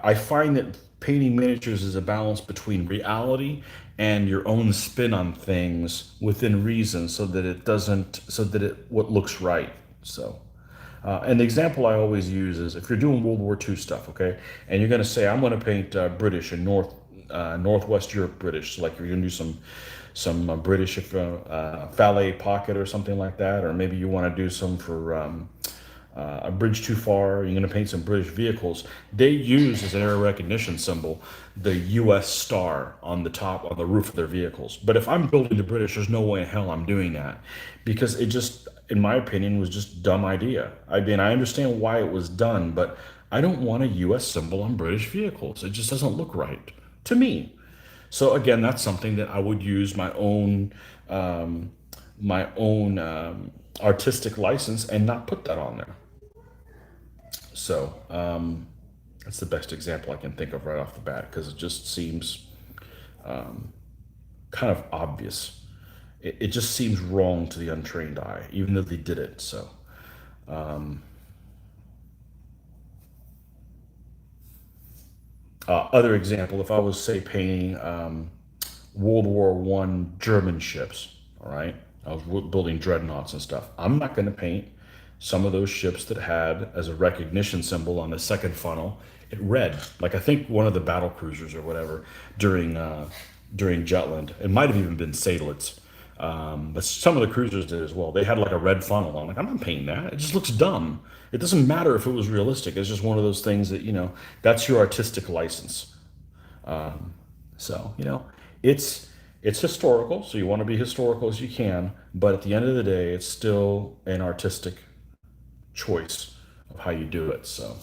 I find that painting miniatures is a balance between reality and your own spin on things within reason, so that what looks right. So. And the example I always use is, if you're doing World War II stuff, okay, and you're going to say, I'm going to paint British and Northwest Europe British, so like you're going to do some British Valet pocket or something like that, or maybe you want to do some for a bridge too far. You're going to paint some British vehicles. They use as an air recognition symbol the U.S. star on the top, on the roof of their vehicles. But if I'm building the British, there's no way in hell I'm doing that, because it just, in my opinion, was just a dumb idea. I mean, I understand why it was done, but I don't want a U.S. symbol on British vehicles. It just doesn't look right to me. So again, that's something that I would use my own artistic license and not put that on there. So that's the best example I can think of right off the bat, because it just seems kind of obvious. It just seems wrong to the untrained eye, even though they did it. So other example, if I was, say, painting World War One German ships, all right, I was building dreadnoughts and stuff. I'm not going to paint some of those ships that had as a recognition symbol on the second funnel, it read like, I think one of the battle cruisers or whatever during Jutland. It might have even been Seydlitz. But some of the cruisers did as well. They had like a red funnel. I'm like, I'm not painting that. It just looks dumb. It doesn't matter if it was realistic. It's just one of those things that, that's your artistic license. So, it's historical, so you want to be historical as you can, but at the end of the day, it's still an artistic choice of how you do it. So,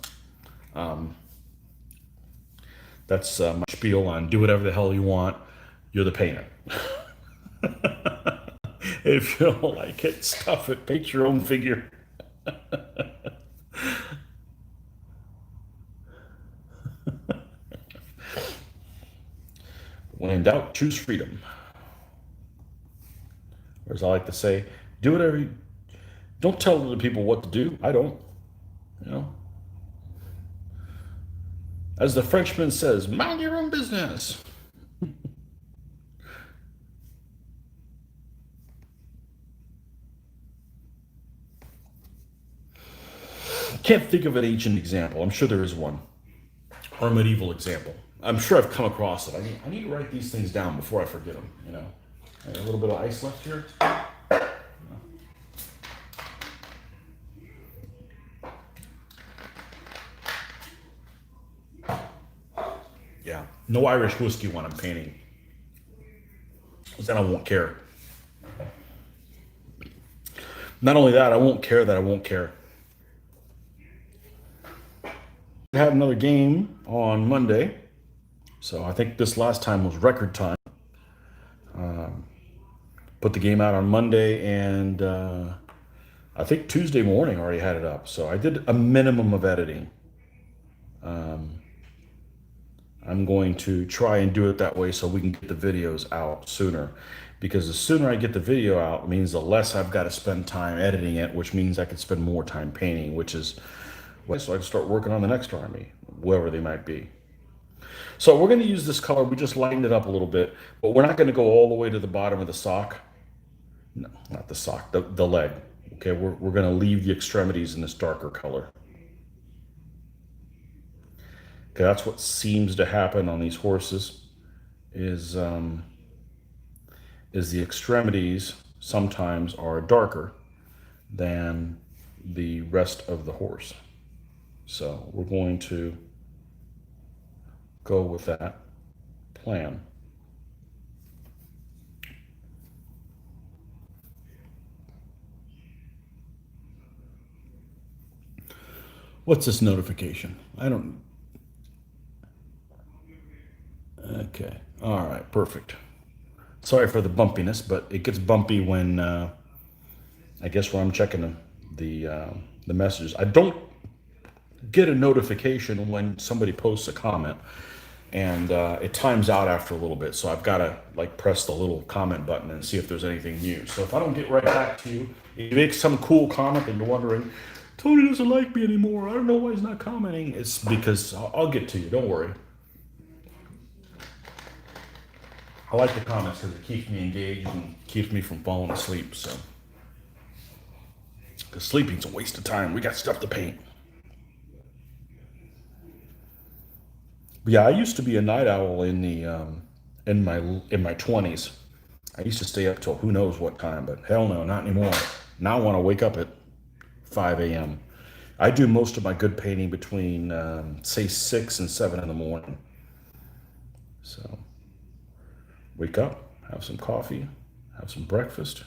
that's my spiel on do whatever the hell you want. You're the painter. If you don't like it, stuff it. Paint your own figure. When in doubt, choose freedom. Or as I like to say, do whatever you, don't tell other people what to do. I don't. You know, as the Frenchman says, mind your own business. Can't think of an ancient example. I'm sure there is one, or a medieval example. I'm sure I've come across it. I need to write these things down before I forget them. A little bit of ice left here. Yeah, no Irish whiskey when I'm painting, because then I won't care. Not only that, I won't care that I won't care. I had another game on Monday, so I think this last time was record time. Put the game out on Monday, and I think Tuesday morning I already had it up. So I did a minimum of editing. I'm going to try and do it that way so we can get the videos out sooner. Because the sooner I get the video out means the less I've got to spend time editing it, which means I can spend more time painting, which is so I can start working on the next army, whoever they might be. So we're going to use this color. We just lightened it up a little bit, but we're not going to go all the way to the bottom of the sock. No, not the sock, the leg. Okay, we're going to leave the extremities in this darker color. Okay, that's what seems to happen on these horses is the extremities sometimes are darker than the rest of the horse. So we're going to go with that plan. What's this notification? I don't. Okay. All right. Perfect. Sorry for the bumpiness, but it gets bumpy when I guess when I'm checking the messages. I don't get a notification when somebody posts a comment, and it times out after a little bit. So I've got to like press the little comment button and see if there's anything new. So if I don't get right back to you, if you make some cool comment and you're wondering, Tony doesn't like me anymore, I don't know why he's not commenting, it's because I'll get to you. Don't worry. I like the comments because it keeps me engaged and keeps me from falling asleep. So, because sleeping's a waste of time. We got stuff to paint. But yeah, I used to be a night owl in the in my 20s. I used to stay up till who knows what time, but hell no, not anymore. Now I want to wake up at 5 a.m. I do most of my good painting between say 6 and 7 in the morning. So wake up, have some coffee, have some breakfast,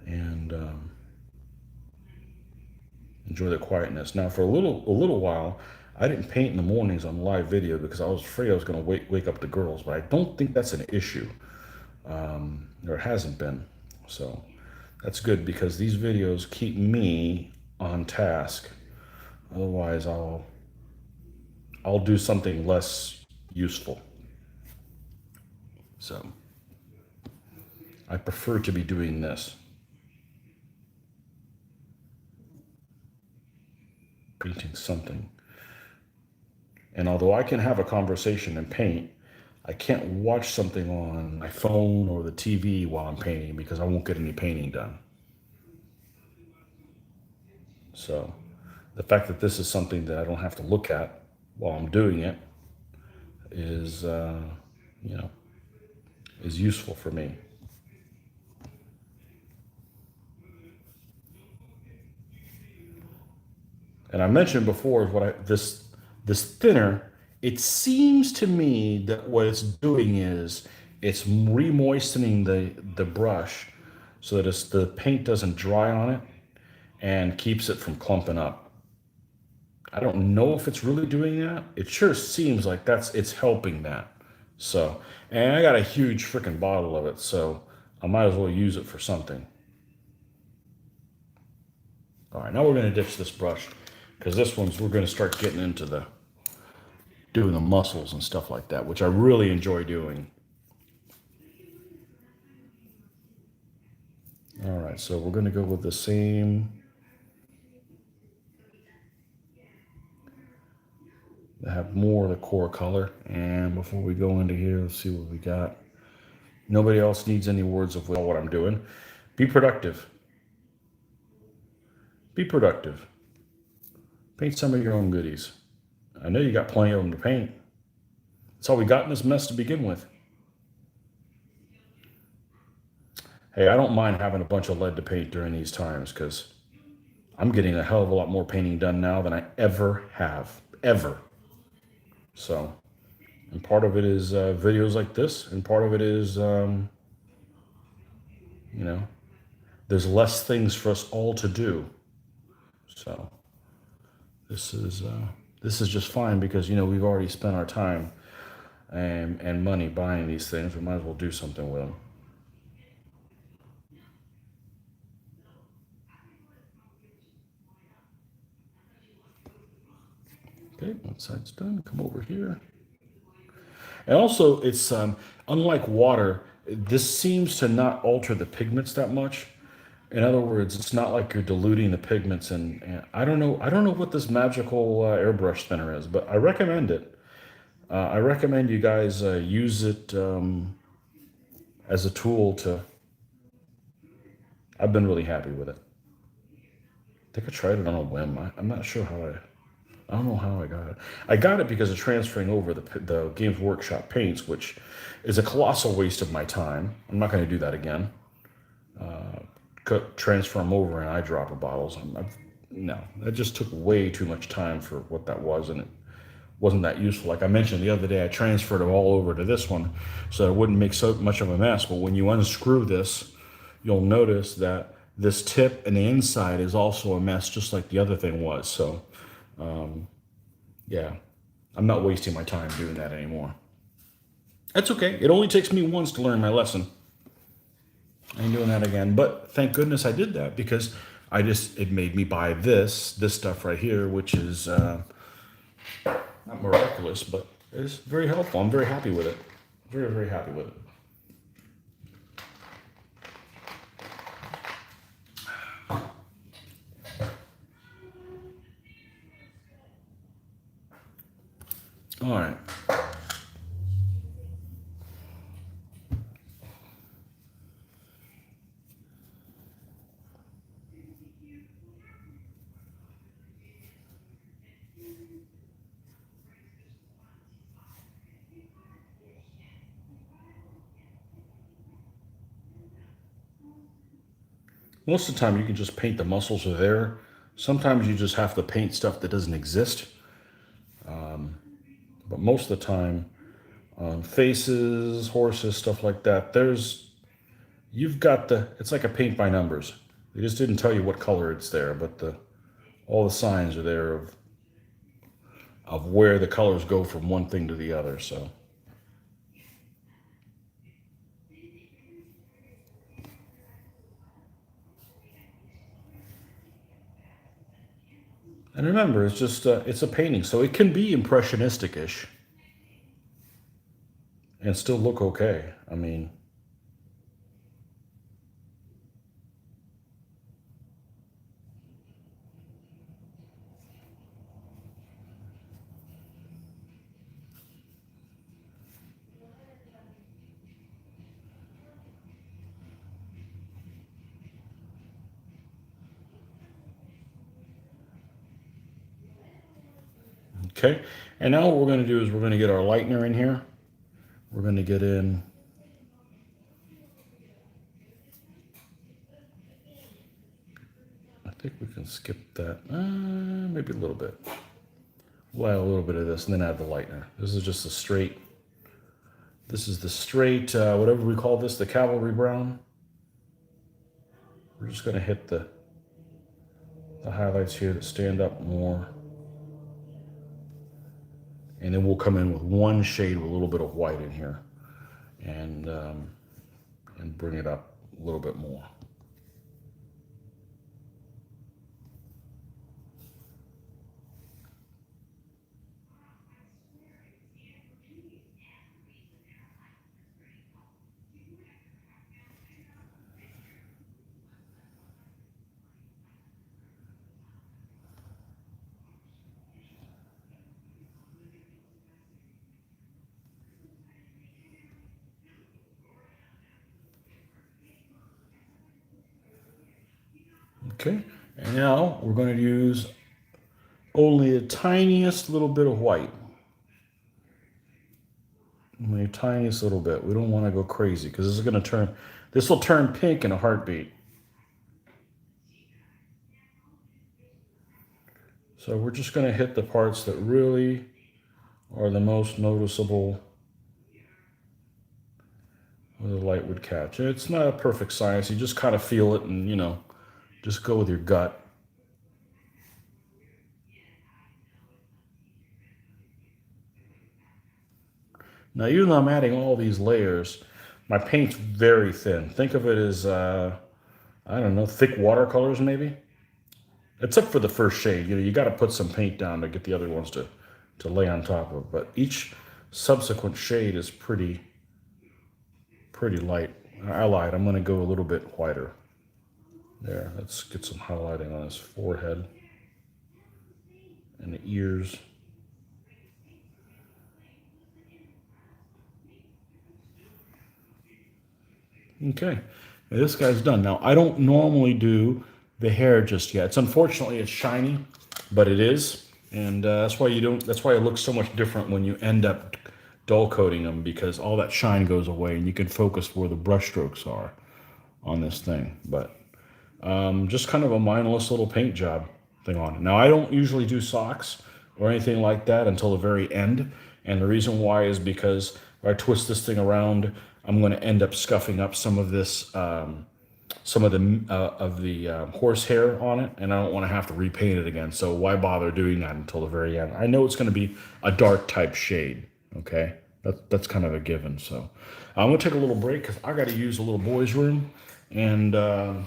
and enjoy the quietness. Now, for a little while, I didn't paint in the mornings on live video because I was afraid I was going to wake up the girls. But I don't think that's an issue, or it hasn't been. So that's good because these videos keep me on task. Otherwise, I'll do something less useful. So I prefer to be doing this, painting something. And although I can have a conversation and paint, I can't watch something on my phone or the TV while I'm painting because I won't get any painting done. So the fact that this is something that I don't have to look at while I'm doing it is, you know, is useful for me. And I mentioned before is this thinner. It seems to me that what it's doing is it's re-moistening the brush so that the paint doesn't dry on it and keeps it from clumping up. I don't know if it's really doing that. It sure seems like it's helping that. So, and I got a huge freaking bottle of it, so I might as well use it for something. All right, now we're going to ditch this brush because we're going to start getting into doing the muscles and stuff like that, which I really enjoy doing. All right, so we're going to go with the same. I have more of the core color. And before we go into here, let's see what we got. Nobody else needs any words of what I'm doing. Be productive. Be productive. Paint some of your own goodies. I know you got plenty of them to paint. That's all we got in this mess to begin with. Hey, I don't mind having a bunch of lead to paint during these times because I'm getting a hell of a lot more painting done now than I ever have. Ever. So, and part of it is videos like this, and part of it is, you know, there's less things for us all to do. So, this is just fine because we've already spent our time and money buying these things. We might as well do something with them. Okay, one side's done. Come over here. And also, it's unlike water. This seems to not alter the pigments that much. In other words, it's not like you're diluting the pigments. And I don't know. I don't know what this magical airbrush thinner is, but I recommend it. I recommend you guys use it as a tool to. I've been really happy with it. I think I tried it on a whim. I'm not sure how I don't know how I got it. I got it because of transferring over the Games Workshop paints, which is a colossal waste of my time. I'm not going to do that again. Transfer them over in eyedropper bottles. No, that just took way too much time for what that was, and it wasn't that useful. Like I mentioned the other day, I transferred them all over to this one so that it wouldn't make so much of a mess. But when you unscrew this, you'll notice that this tip and the inside is also a mess, just like the other thing was. So, yeah, I'm not wasting my time doing that anymore. That's okay. It only takes me once to learn my lesson. I ain't doing that again. But thank goodness I did that because it made me buy this stuff right here, which is not miraculous, but it's very helpful. I'm very happy with it. Very, very happy with it. All right. Most of the time, you can just paint the muscles are there. Sometimes you just have to paint stuff that doesn't exist. But most of the time, on faces, horses, stuff like that, you've got it's like a paint by numbers. They just didn't tell you what color it's there, but all the signs are there of where the colors go from one thing to the other. So. And remember, it's a painting, so it can be impressionistic-ish and still look okay. I mean, okay. And now what we're going to do is we're going to get our lightener in here. We're going to get in I think we can skip that. Maybe a little bit. We'll add a little bit of this and then add the lightener. This is just a straight. This is the straight, whatever we call this, the cavalry brown. We're just going to hit the highlights here that stand up more. And then we'll come in with one shade with a little bit of white in here and bring it up a little bit more. Okay, and now we're going to use only the tiniest little bit of white. Only the tiniest little bit. We don't want to go crazy because this will turn pink in a heartbeat. So we're just going to hit the parts that really are the most noticeable where the light would catch. It's not a perfect science. You just kind of feel it and, just go with your gut. Now, even though I'm adding all these layers, my paint's very thin. Think of it as, I don't know, thick watercolors maybe? Except for the first shade. You got to put some paint down to get the other ones to lay on top of. But each subsequent shade is pretty light. I lied. I'm going to go a little bit whiter. There, let's get some highlighting on his forehead and the ears. Okay, now this guy's done. Now, I don't normally do the hair just yet. Unfortunately, it's shiny, but it is. And that's why that's why it looks so much different when you end up dull coating them, because all that shine goes away and you can focus where the brush strokes are on this thing. But just kind of a mindless little paint job thing on it. Now, I don't usually do socks or anything like that until the very end. And the reason why is because if I twist this thing around, I'm going to end up scuffing up some of this, some of the horsehair on it, and I don't want to have to repaint it again. So why bother doing that until the very end? I know it's going to be a dark type shade. Okay, that's kind of a given. So I'm going to take a little break because I got to use a little boys' room, and I'll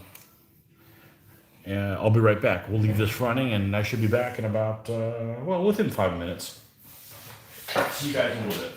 be right back. We'll leave this running, and I should be back in about within 5 minutes. See you guys in a little bit.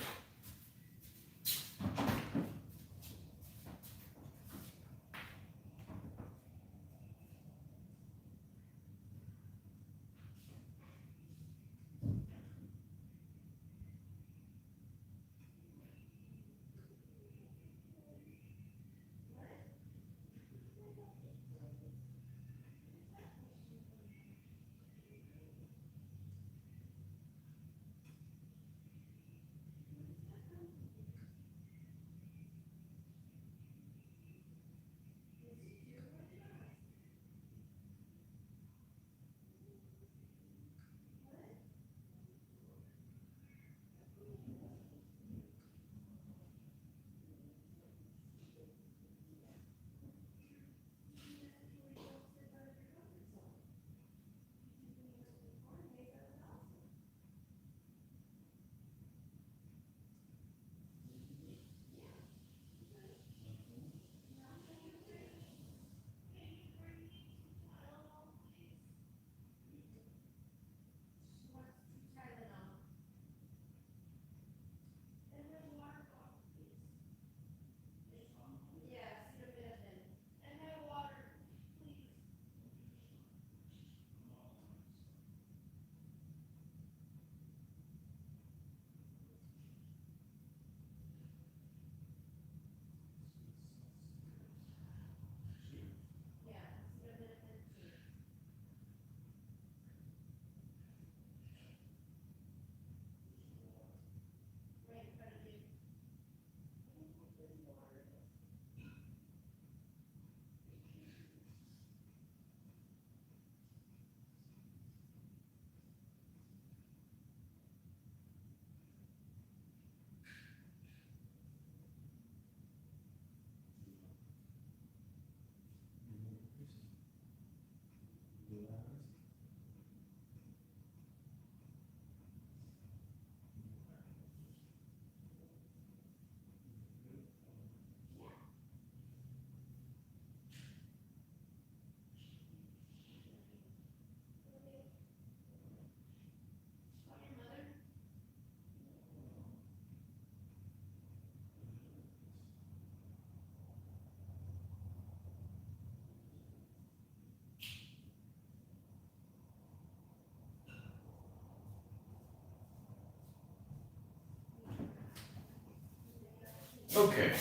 Okay.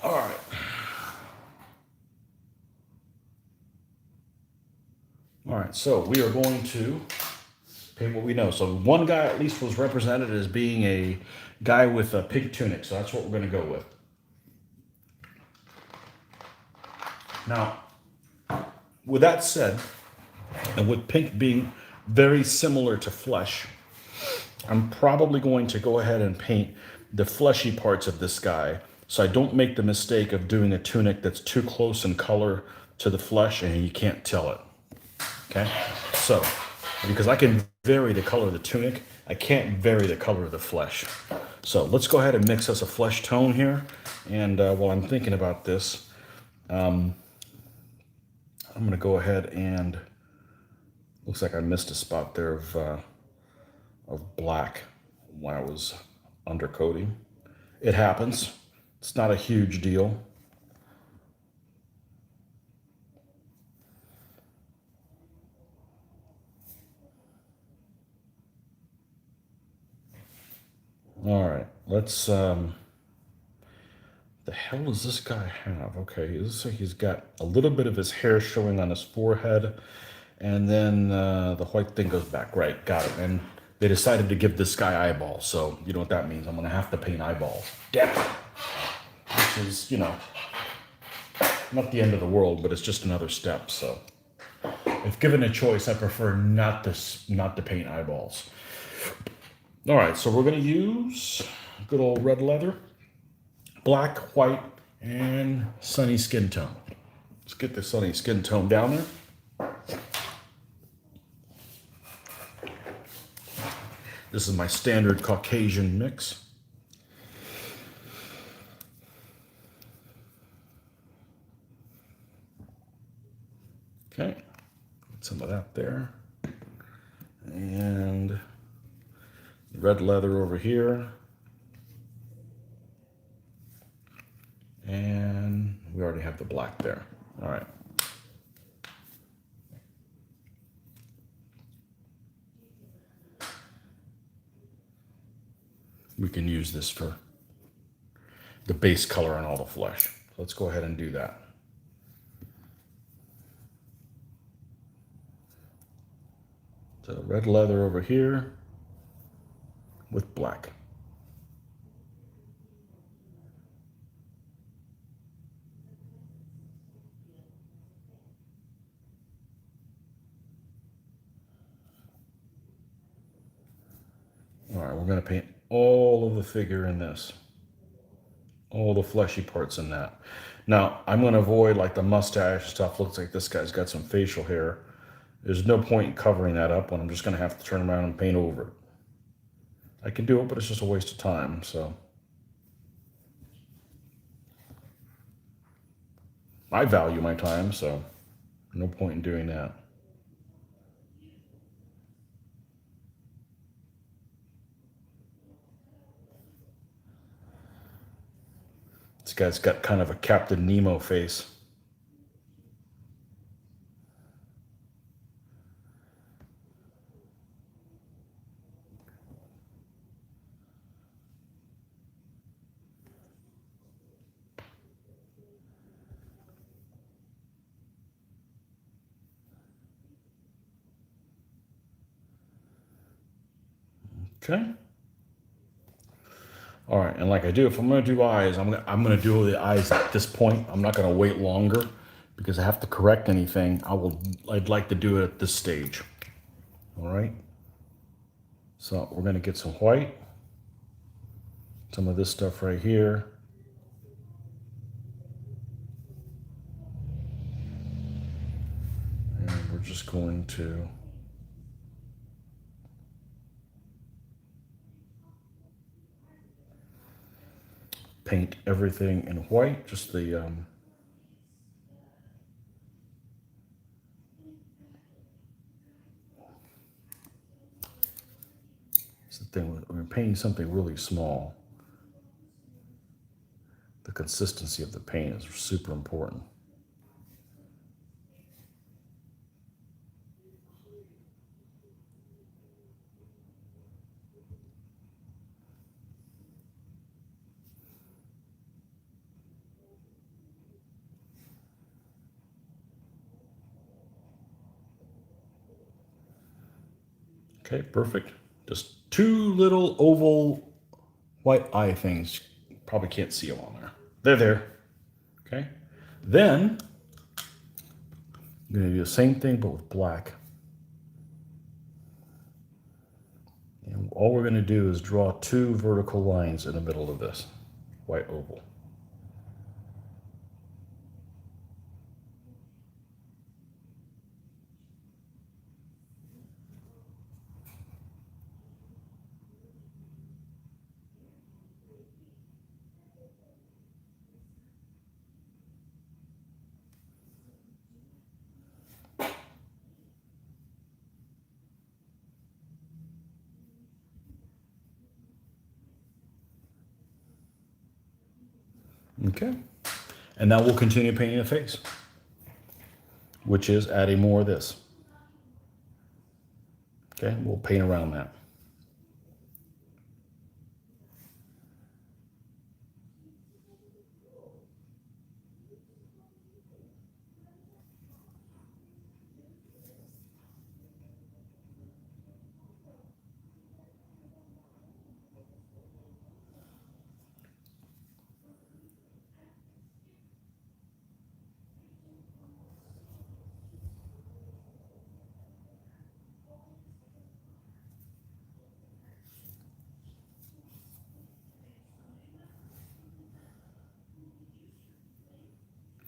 All right. All right, so we are going to paint what we know. So one guy at least was represented as being a guy with a pink tunic, so that's what we're going to go with. Now, with that said, and with pink being very similar to flesh, I'm probably going to go ahead and paint the fleshy parts of this guy so I don't make the mistake of doing a tunic that's too close in color to the flesh and you can't tell it. Okay, so because I can vary the color of the tunic, I can't vary the color of the flesh. So let's go ahead and mix us a flesh tone here. And while I'm thinking about this, I'm going to go ahead and looks like I missed a spot there of black when I was undercoating. It happens. It's not a huge deal. All right, let's the hell does this guy have? Okay, it looks like he's got a little bit of his hair showing on his forehead, and then the white thing goes back. Right, got it. And they decided to give this guy eyeballs, so you know what that means. I'm gonna have to paint eyeballs. Damn it. Which is, you know, not the end of the world, but it's just another step. So, if given a choice, I prefer not to paint eyeballs. All right, so we're gonna use good old red leather, black, white, and sunny skin tone. Let's get the sunny skin tone down there. This is my standard Caucasian mix. Okay, get some of that there. And red leather over here. And we already have the black there. All right. We can use this for the base color on all the flesh. Let's go ahead and do that. So red leather over here with black. All right, we're going to paint all of the figure in this. All the fleshy parts in that. Now, I'm going to avoid like the mustache stuff. Looks like this guy's got some facial hair. There's no point in covering that up when I'm just going to have to turn around and paint over it. I can do it, but it's just a waste of time, so. I value my time, so no point in doing that. This guy's got kind of a Captain Nemo face. Okay. All right, and like I do, if I'm going to do eyes, I'm going to do the eyes at this point. I'm not going to wait longer because I have to correct anything. I'd like to do it at this stage. All right. So we're going to get some white, some of this stuff right here. And we're just going to paint everything in white, just the it's the thing when we're painting something really small. The consistency of the paint is super important. Okay, perfect. Just two little oval white eye things. Probably can't see them on there. They're there. Okay. Then I'm going to do the same thing but with black. And all we're going to do is draw two vertical lines in the middle of this white oval. Okay. And now we'll continue painting the face, which is adding more of this. Okay, we'll paint around that.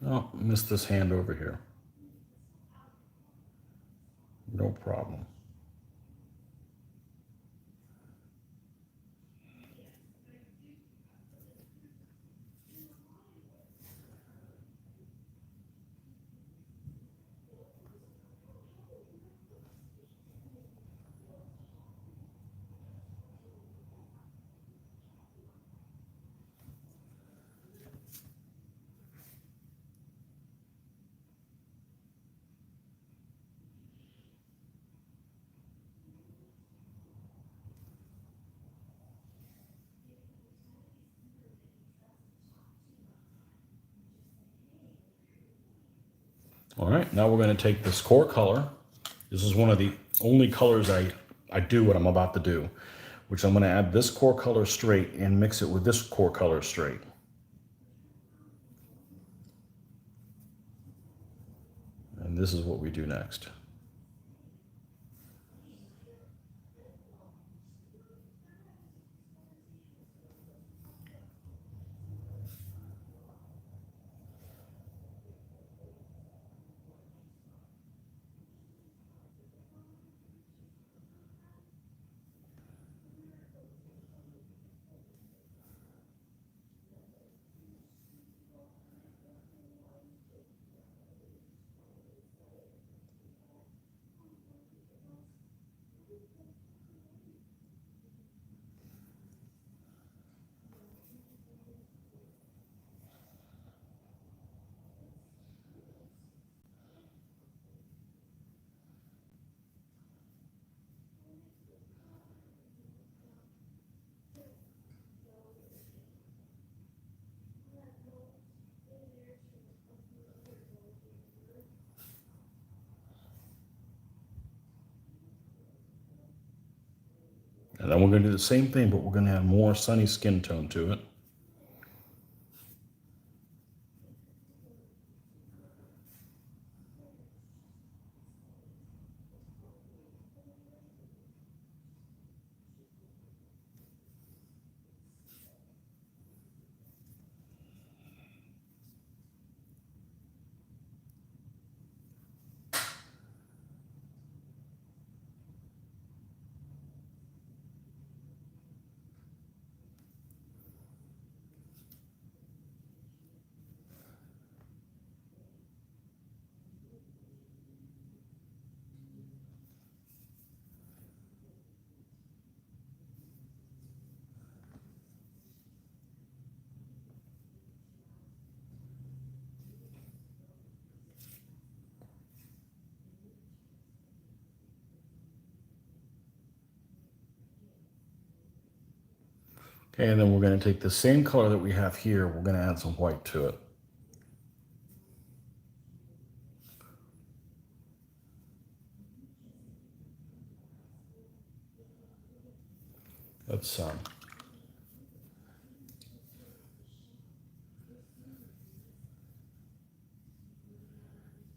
Oh, missed this hand over here. No problem. All right, now we're going to take this core color. This is one of the only colors I do what I'm about to do, which I'm going to add this core color straight and mix it with this core color straight. And this is what we do next. And then we're going to do the same thing, but we're going to add more sunny skin tone to it. Okay, and then we're going to take the same color that we have here, we're going to add some white to it. Let's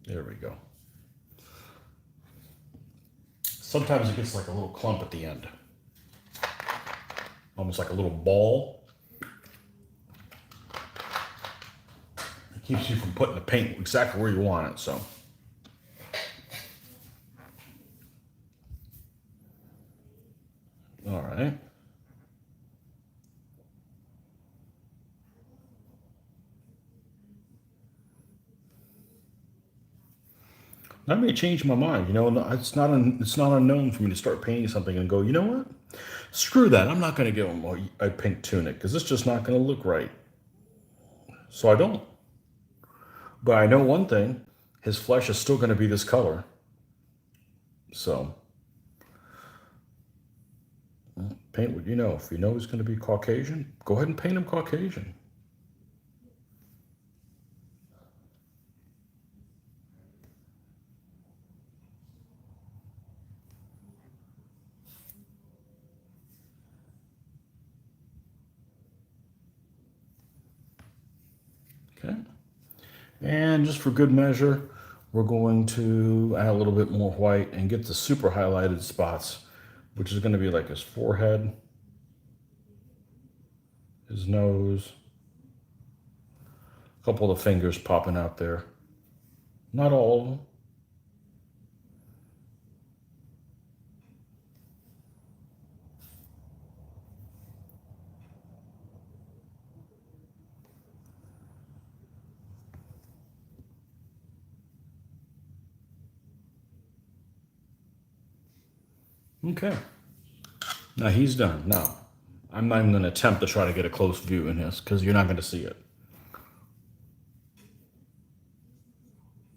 there we go. Sometimes it gets like a little clump at the end, almost like a little ball. It keeps you from putting the paint exactly where you want it, so. All right. I may change my mind. You know, it's not unknown for me to start painting something and go, you know what? Screw that. I'm not going to give him a pink tunic because it's just not going to look right. So I don't. But I know one thing: his flesh is still going to be this color. So paint what you know. If you know he's going to be Caucasian, go ahead and paint him Caucasian. Okay. And just for good measure, we're going to add a little bit more white and get the super highlighted spots, which is going to be like his forehead, his nose, a couple of the fingers popping out there. Not all of them. Okay. Now he's done. Now, I'm not even going to attempt to try to get a close view in this because you're not going to see it.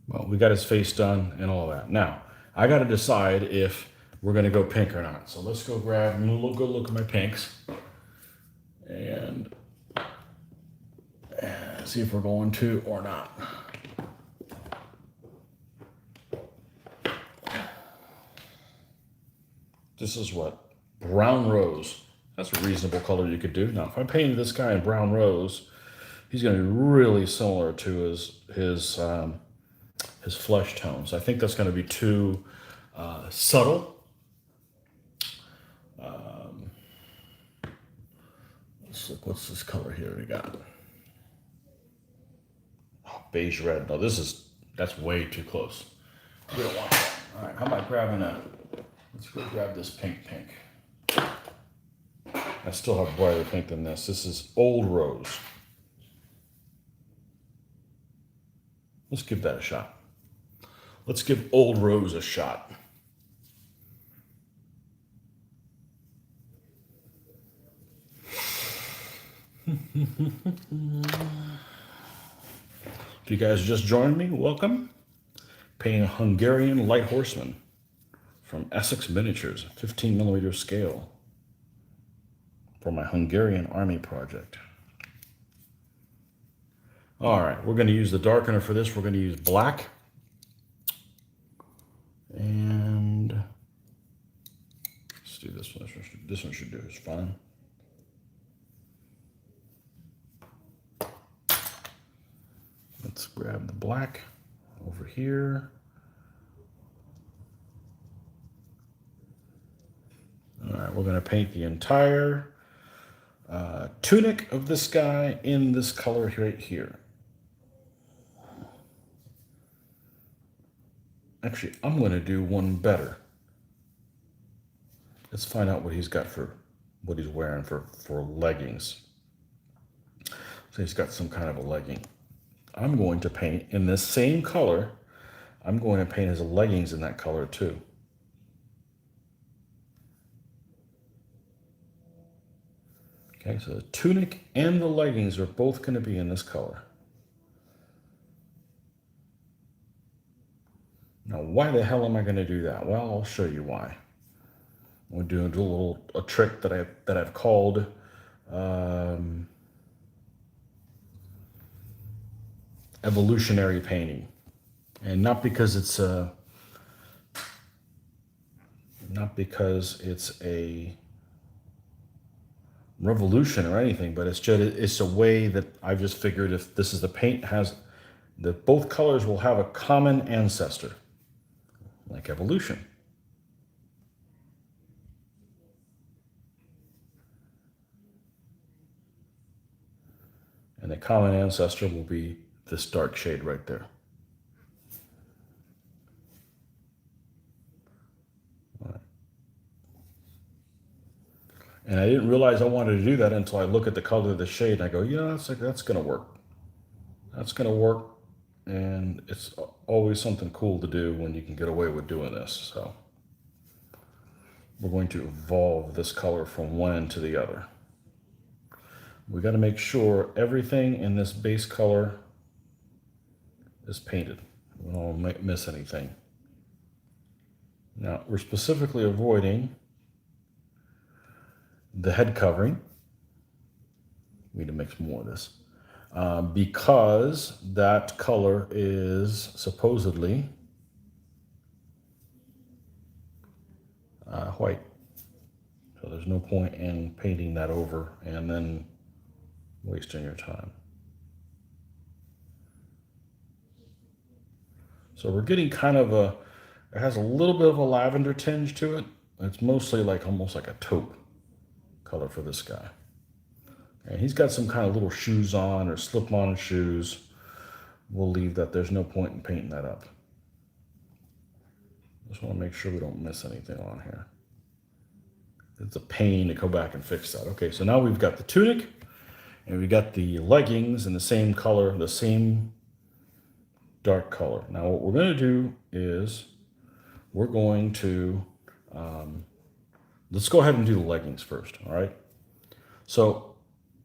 Well, we got his face done and all that. Now, I got to decide if we're going to go pink or not. So let's go grab and go look at my pinks and see if we're going to or not. This is what? Brown rose. That's a reasonable color you could do. Now, if I painted this guy in brown rose, he's going to be really similar to his flesh tones. I think that's going to be too subtle. Let's look. What's this color here we got? Oh, beige red. No, that's way too close. We don't want that. All right, how about grabbing let's go grab this pink. I still have brighter pink than this. This is Old Rose. Let's give that a shot. Let's give Old Rose a shot. If you guys just joined me, welcome. Painting a Hungarian light horseman from Essex Miniatures, 15mm scale for my Hungarian army project. All right, we're going to use the darkener for this. We're going to use black. And let's do this one. This one should do just fine. Let's grab the black over here. All right, we're going to paint the entire tunic of this guy in this color right here. Actually, I'm going to do one better. Let's find out what he's got what he's wearing for leggings. So he's got some kind of a legging. I'm going to paint in this same color. I'm going to paint his leggings in that color too. Okay, so the tunic and the leggings are both going to be in this color. Now, why the hell am I going to do that? Well, I'll show you why. We're doing a trick that I've called evolutionary painting, and not because it's a revolution or anything, but it's a way that I've just figured if this is the paint has that both colors will have a common ancestor, like evolution. And the common ancestor will be this dark shade right there. And I didn't realize I wanted to do that until I look at the color of the shade and I go, yeah, that's going to work. That's going to work. And it's always something cool to do when you can get away with doing this. So we're going to evolve this color from one end to the other. We got to make sure everything in this base color is painted. We don't miss anything. Now we're specifically avoiding the head covering. We need to mix more of this because that color is supposedly white. So there's no point in painting that over and then wasting your time. So we're getting kind of it has a little bit of a lavender tinge to it. It's mostly like almost like a taupe color for this guy. And he's got some kind of little shoes on or slip-on shoes. We'll leave that. There's no point in painting that up. Just want to make sure we don't miss anything on here. It's a pain to go back and fix that. Okay, so now we've got the tunic and we got the leggings in the same color, the same dark color. Now what we're going to do is we're going to, let's go ahead and do the leggings first, all right? So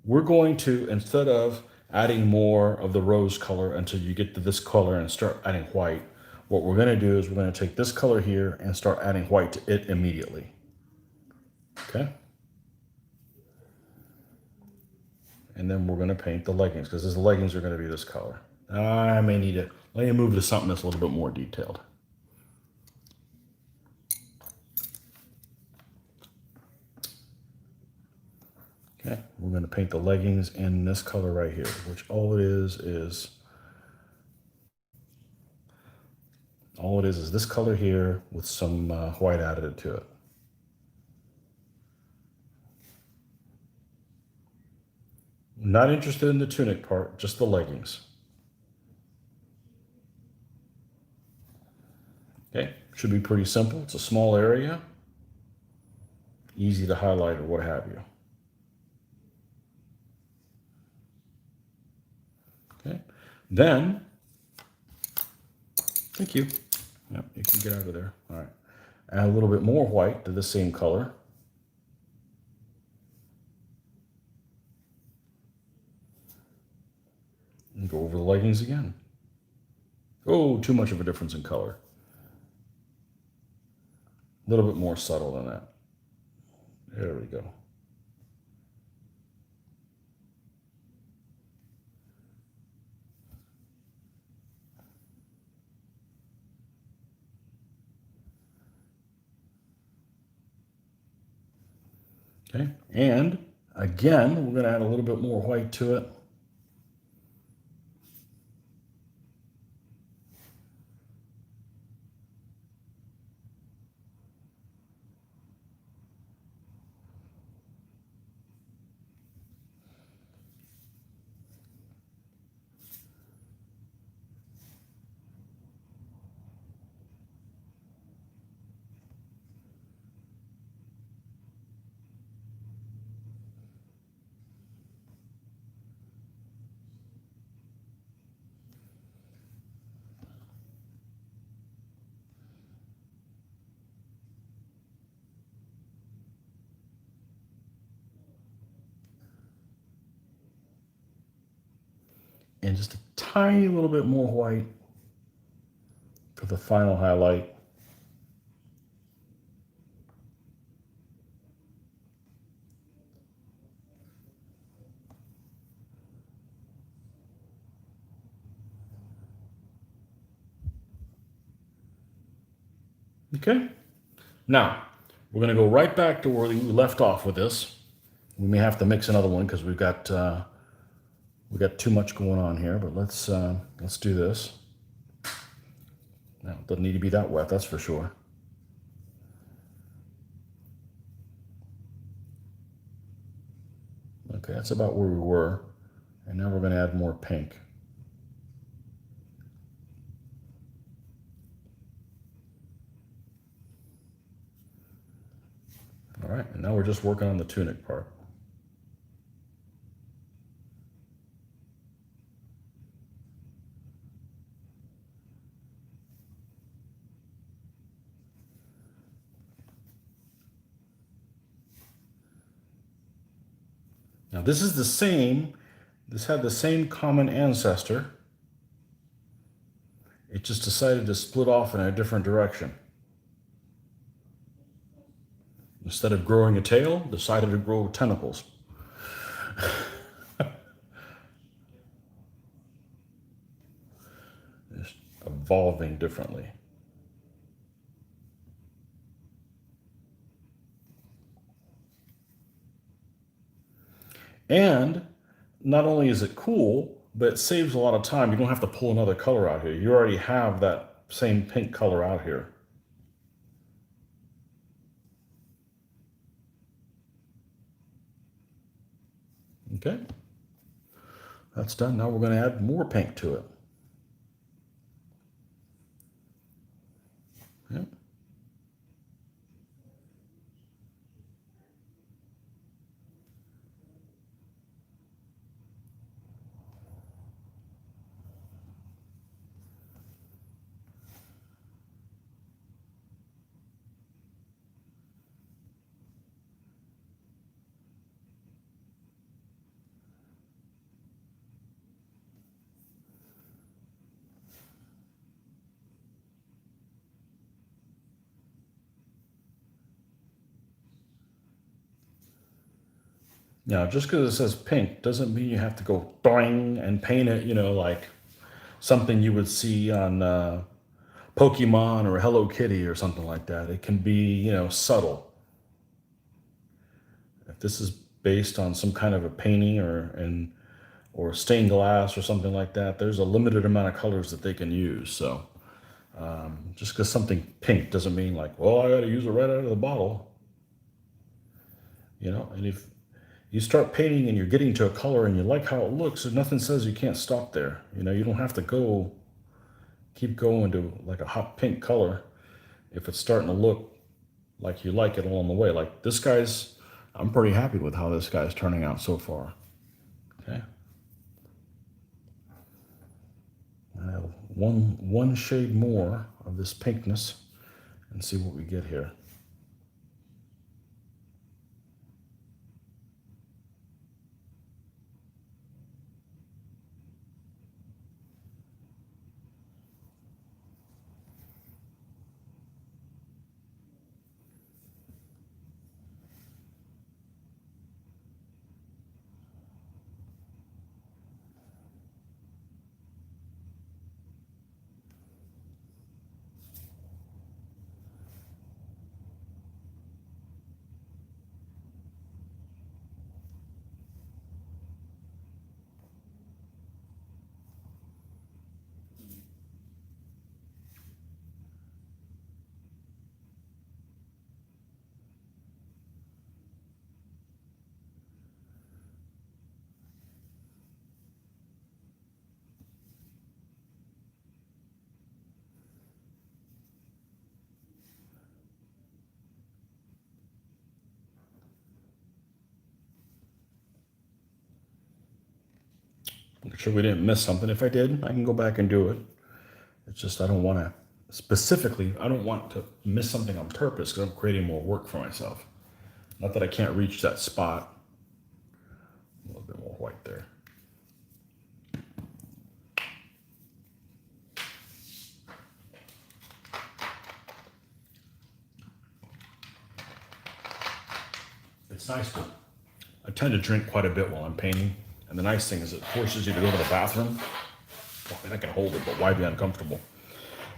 we're going to, instead of adding more of the rose color until you get to this color and start adding white, what we're going to do is we're going to take this color here and start adding white to it immediately. Okay? And then we're going to paint the leggings because the leggings are going to be this color. I may need to, let me move to something that's a little bit more detailed. Okay, we're going to paint the leggings in this color right here, which all it is this color here with some white added to it. Not interested in the tunic part, just the leggings. Okay, should be pretty simple. It's a small area, easy to highlight or what have you. Okay, then, thank you. Yep, you can get out of there. All right, add a little bit more white to the same color. And go over the leggings again. Oh, too much of a difference in color. A little bit more subtle than that. There we go. Okay, and again, we're going to add a little bit more white to it. And just a tiny little bit more white for the final highlight. Okay, now we're going to go right back to where we left off with this. We may have to mix another one because we got too much going on here. But let's do this. Now, it doesn't need to be that wet, that's for sure. Okay, that's about where we were. And now we're going to add more pink. All right, and now we're just working on the tunic part. Now this is the same, this had the same common ancestor. It just decided to split off in a different direction. Instead of growing a tail, decided to grow tentacles. Just evolving differently. And not only is it cool, but it saves a lot of time. You don't have to pull another color out here. You already have that same pink color out here. Okay, that's done. Now we're going to add more pink to it. Yep. Now, just because it says pink doesn't mean you have to go boing and paint it, like something you would see on Pokemon or Hello Kitty or something like that. It can be, subtle. If this is based on some kind of a painting or stained glass or something like that, there's a limited amount of colors that they can use. So just because something pink doesn't mean like, well, I got to use it right out of the bottle. And if you start painting and you're getting to a color and you like how it looks, and nothing says you can't stop there. You don't have to keep going to like a hot pink color if it's starting to look like you like it along the way. Like this guy's, I'm pretty happy with how this guy's turning out so far. Okay. I have one shade more of this pinkness and see what we get here. Make sure we didn't miss something. If I did, I can go back and do it. It's just I don't want to miss something on purpose because I'm creating more work for myself. Not that I can't reach that spot. A little bit more white there. It's nice to, I tend to drink quite a bit while I'm painting. And the nice thing is it forces you to go to the bathroom. Well, I mean, I can hold it, but why be uncomfortable?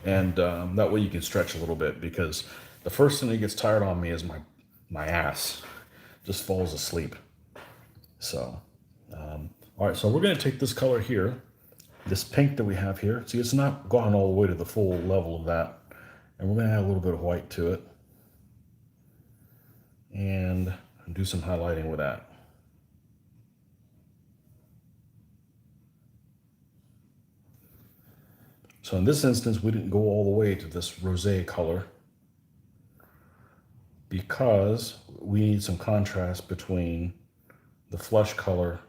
And that way you can stretch a little bit, because the first thing that gets tired on me is my ass just falls asleep. So, all right, so we're going to take this color here, this pink that we have here. See, it's not gone all the way to the full level of that. And we're going to add a little bit of white to it and do some highlighting with that. So in this instance, we didn't go all the way to this rosé color because we need some contrast between the flesh color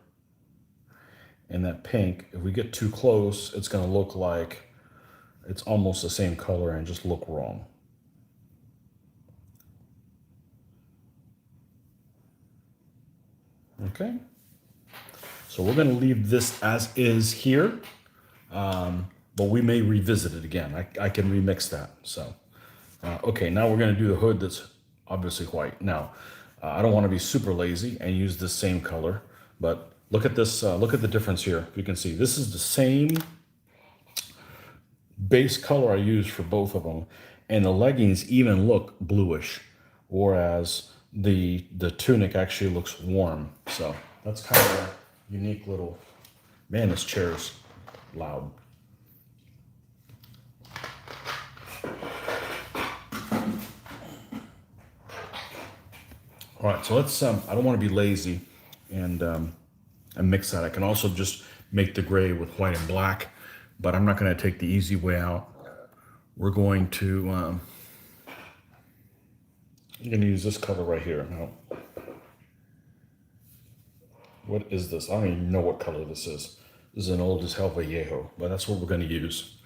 and that pink. If we get too close, it's going to look like it's almost the same color and just look wrong. Okay. So we're going to leave this as is here, but we may revisit it again. I can remix that. So, okay, now we're going to do the hood that's obviously white. Now, I don't want to be super lazy and use the same color, but look at this. Look at the difference here. You can see this is the same base color I used for both of them, and the leggings even look bluish, whereas the tunic actually looks warm. So that's kind of a unique little, man, this chair's loud. All right, so let's, I don't want to be lazy and mix that. I can also just make the gray with white and black, but I'm not going to take the easy way out. We're going to, I'm going to use this color right here. Now, what is this? I don't even know what color this is. This is an old as hell Vallejo, but that's what we're going to use.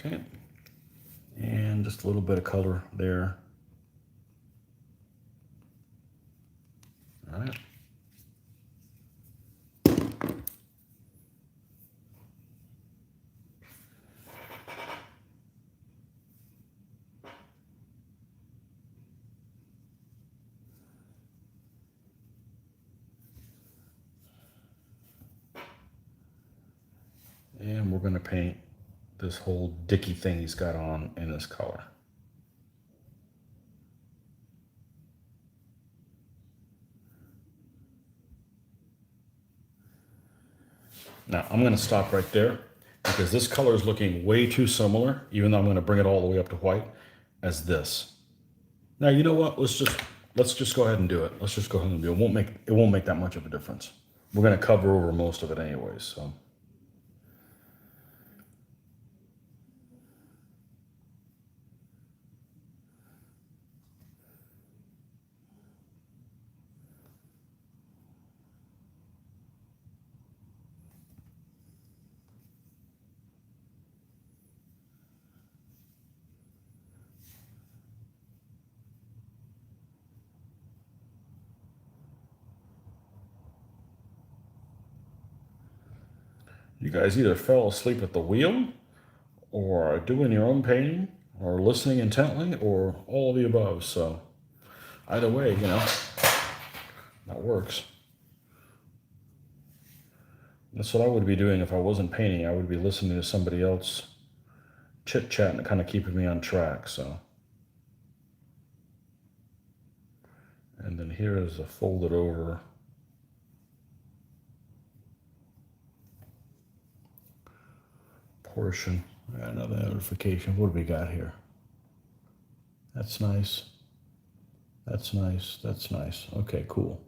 Okay. And just a little bit of color there. All right. And we're going to paint this whole dicky thing he's got on in this color. Now I'm going to stop right there because this color is looking way too similar, even though I'm going to bring it all the way up to white, as this. Now, you know what? Let's just go ahead and do it. Let's just go ahead and do it. It won't make that much of a difference. We're going to cover over most of it anyways, so. You guys either fell asleep at the wheel, or are doing your own painting, or listening intently, or all of the above. So either way, that works. That's what I would be doing if I wasn't painting. I would be listening to somebody else chit chat and kind of keeping me on track. So, and then here is a folded over portion. Another notification. What do we got here? That's nice. That's nice. That's nice. Okay, cool.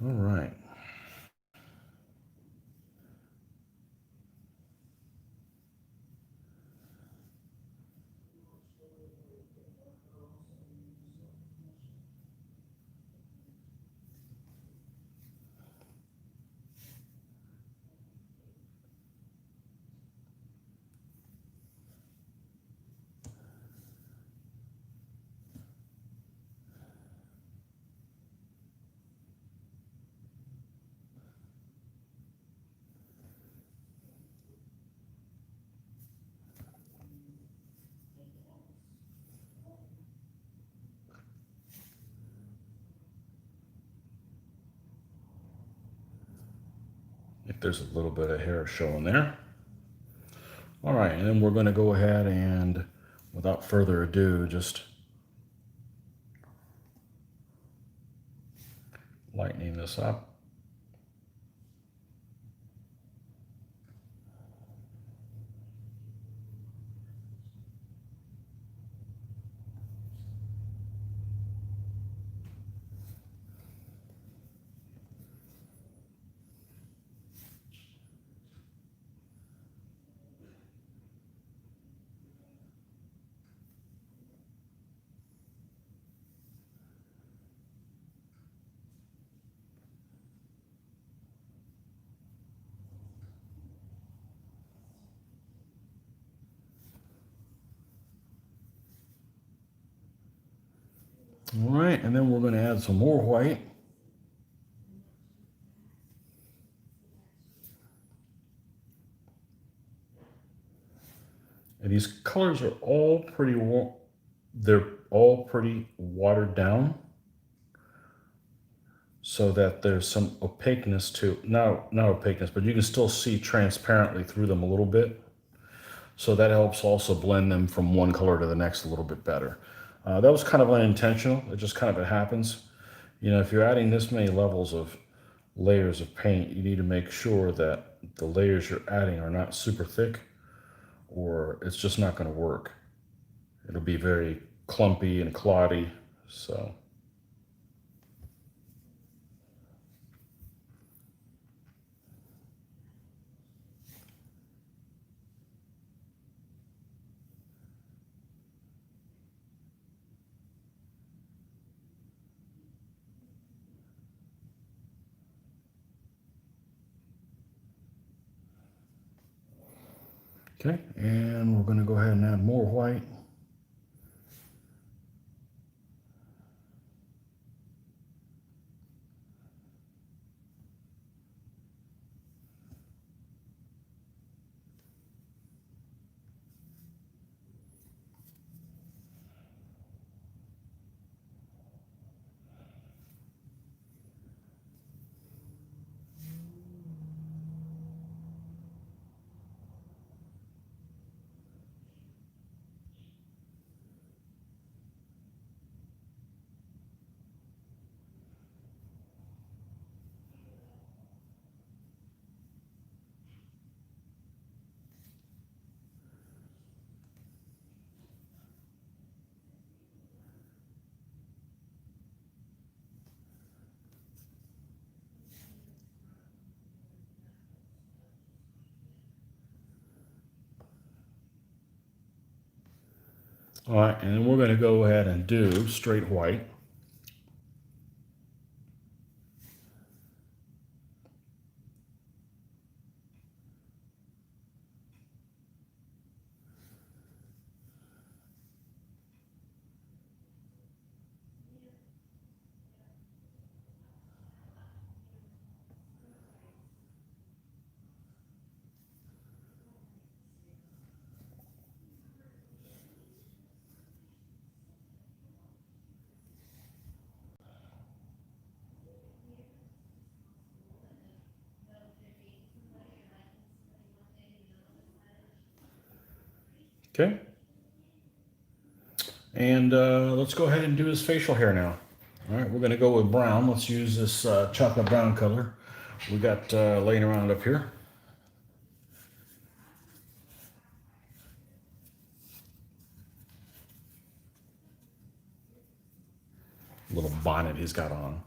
All right. If there's a little bit of hair showing there. All right, and then we're going to go ahead and, without further ado, just lightening this up. All right, and then we're going to add some more white. And these colors are all pretty, they're all pretty watered down, so that there's some opaqueness to, not opaqueness, but you can still see transparently through them a little bit. So that helps also blend them from one color to the next a little bit better. That was kind of unintentional. It just kind of, it happens. You know, if you're adding this many levels of layers of paint, you need to make sure that the layers you're adding are not super thick, or it's just not going to work. It'll be very clumpy and cloddy. So, okay, and we're going to go ahead and add more white. All right, and then we're going to go ahead and do straight white. Okay. And let's go ahead and do his facial hair now. All right, we're going to go with brown. Let's use this chocolate brown color we got laying around up here. Little bonnet he's got on.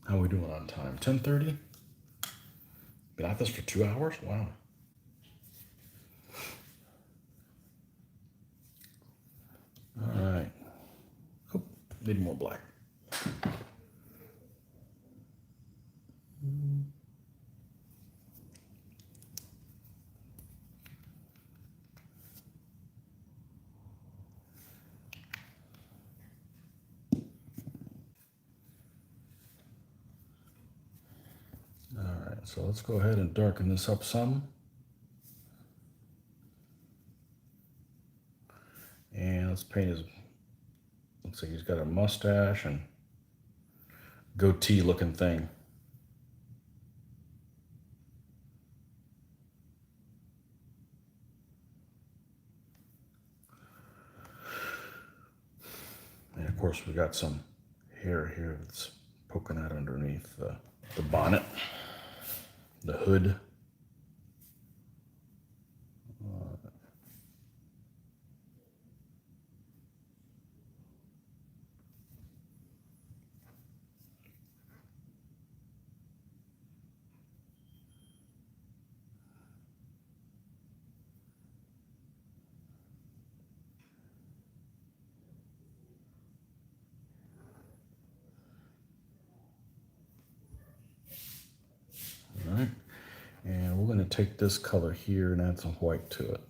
How are we doing on time? 10:30? Been at this for 2 hours? Wow. All right. Oh, need more black. All right, so let's go ahead and darken this up some. And let's paint his, looks like he's got a mustache and goatee looking thing. And of course we got some hair here that's poking out underneath the bonnet, the hood. All right, and we're going to take this color here and add some white to it.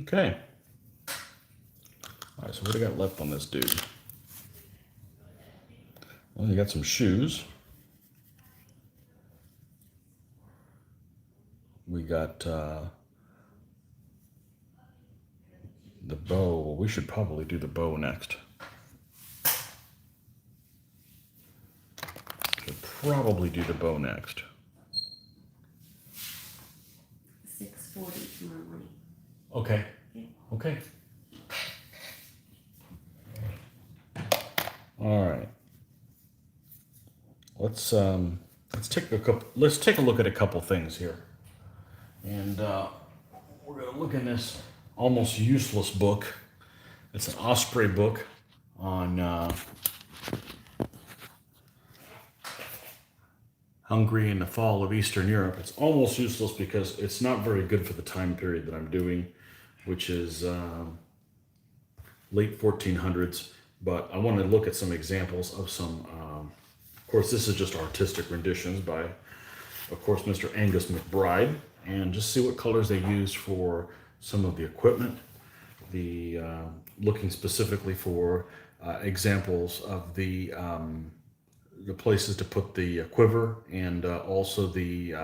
Okay. All right, so what do we got left on this dude? Well, you got some shoes. We got the bow. Well, we should probably do the bow next. Should probably do the bow next. 6:40 tomorrow morning. Okay. Okay. All right. Let's take a look at a couple things here, and we're gonna look in this almost useless book. It's an Osprey book on Hungary in the fall of Eastern Europe. It's almost useless because it's not very good for the time period that I'm doing, which is late 1400s. But I want to look at some examples of some. Of course, this is just artistic renditions by, of course, Mr. Angus McBride, and just see what colors they used for some of the equipment. The looking specifically for examples of the places to put the quiver, and also the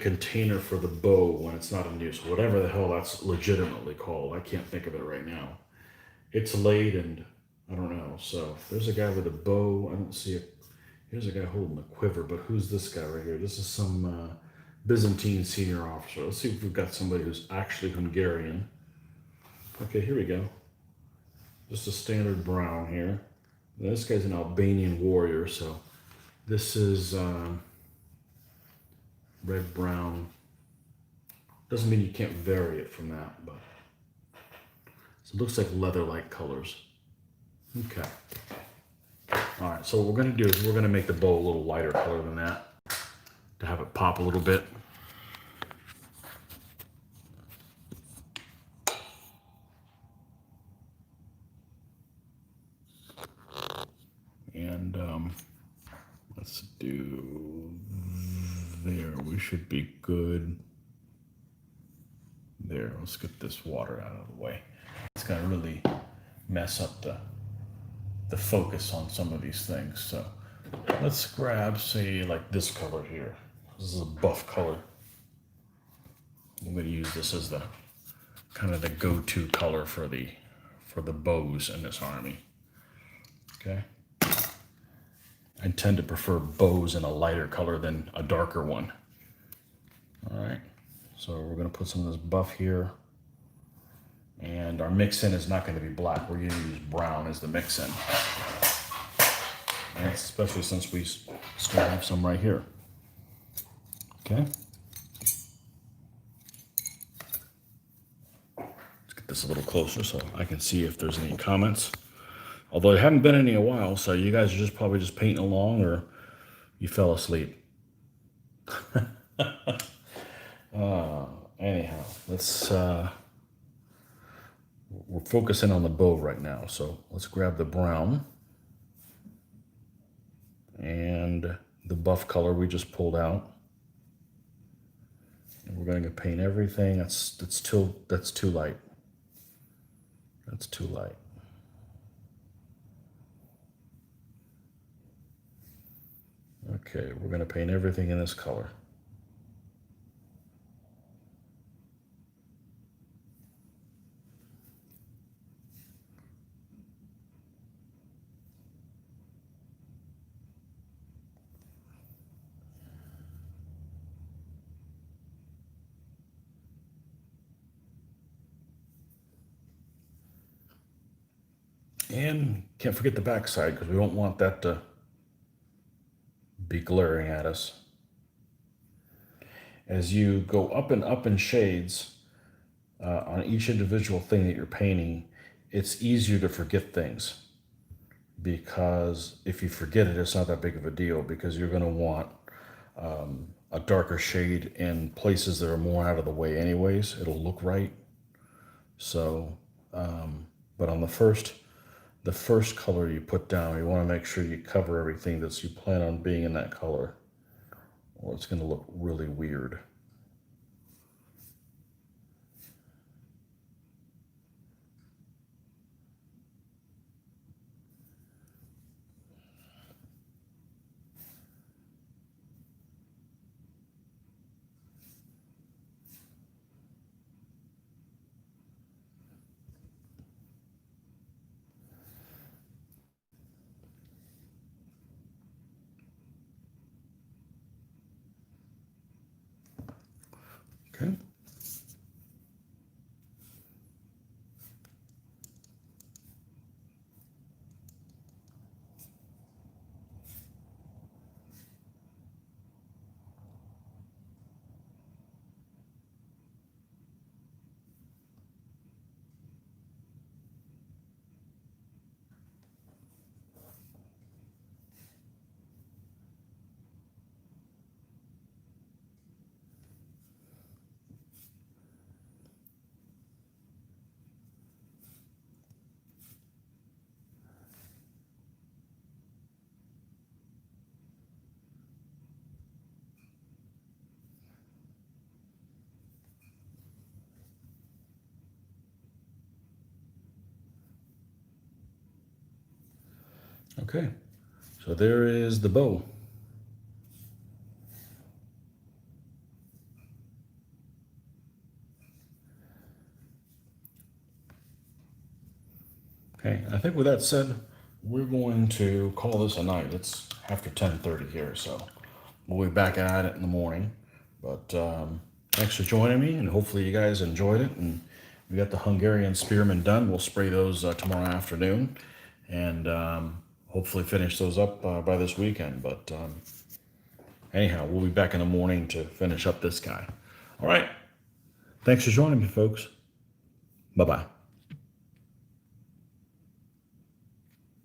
container for the bow when it's not in use, whatever the hell that's legitimately called. I can't think of it right now. It's late and I don't know. So there's a guy with a bow. I don't see it. Here's a guy holding a quiver, but who's this guy right here? This is some Byzantine senior officer. Let's see if we've got somebody who's actually Hungarian. Okay, here we go. Just a standard brown here. Now, this guy's an Albanian warrior, so this is red, brown. Doesn't mean you can't vary it from that, but so it looks like leather-like colors. Okay. All right, so what we're gonna do is we're gonna make the bow a little lighter color than that to have it pop a little bit. And let's do there. We should be good. There, let's get this water out of the way. It's gonna really mess up the focus on some of these things. So let's grab, say, like this color here. This is a buff color. I'm gonna use this as the kind of the go-to color for the bows in this army. Okay. I tend to prefer bows in a lighter color than a darker one. All right, so we're gonna put some of this buff here. And our mix-in is not gonna be black. We're gonna use brown as the mix-in. And especially since we still have some right here. Okay. Let's get this a little closer so I can see if there's any comments. Although it haven't been any in a while, so you guys are just probably just painting along, or you fell asleep. Anyhow, let's we're focusing on the bow right now, so let's grab the brown and the buff color we just pulled out. And we're going to paint everything. That's too light. That's too light. Okay, we're going to paint everything in this color. And can't forget the back side, because we don't want that to be glaring at us. As you go up and up in shades on each individual thing that you're painting, it's easier to forget things, because if you forget it, it's not that big of a deal, because you're going to want a darker shade in places that are more out of the way anyways. It'll look right. So, but on the first color you put down, you want to make sure you cover everything that you plan on being in that color, or it's going to look really weird. Okay. Okay, so there is the bow. Okay, I think with that said, we're going to call this a night. It's after 10:30 here, so we'll be back at it in the morning. But thanks for joining me, and hopefully you guys enjoyed it. And we got the Hungarian spearmen done. We'll spray those tomorrow afternoon, and hopefully finish those up by this weekend. But anyhow, we'll be back in the morning to finish up this guy. All right, thanks for joining me, folks. Bye-bye.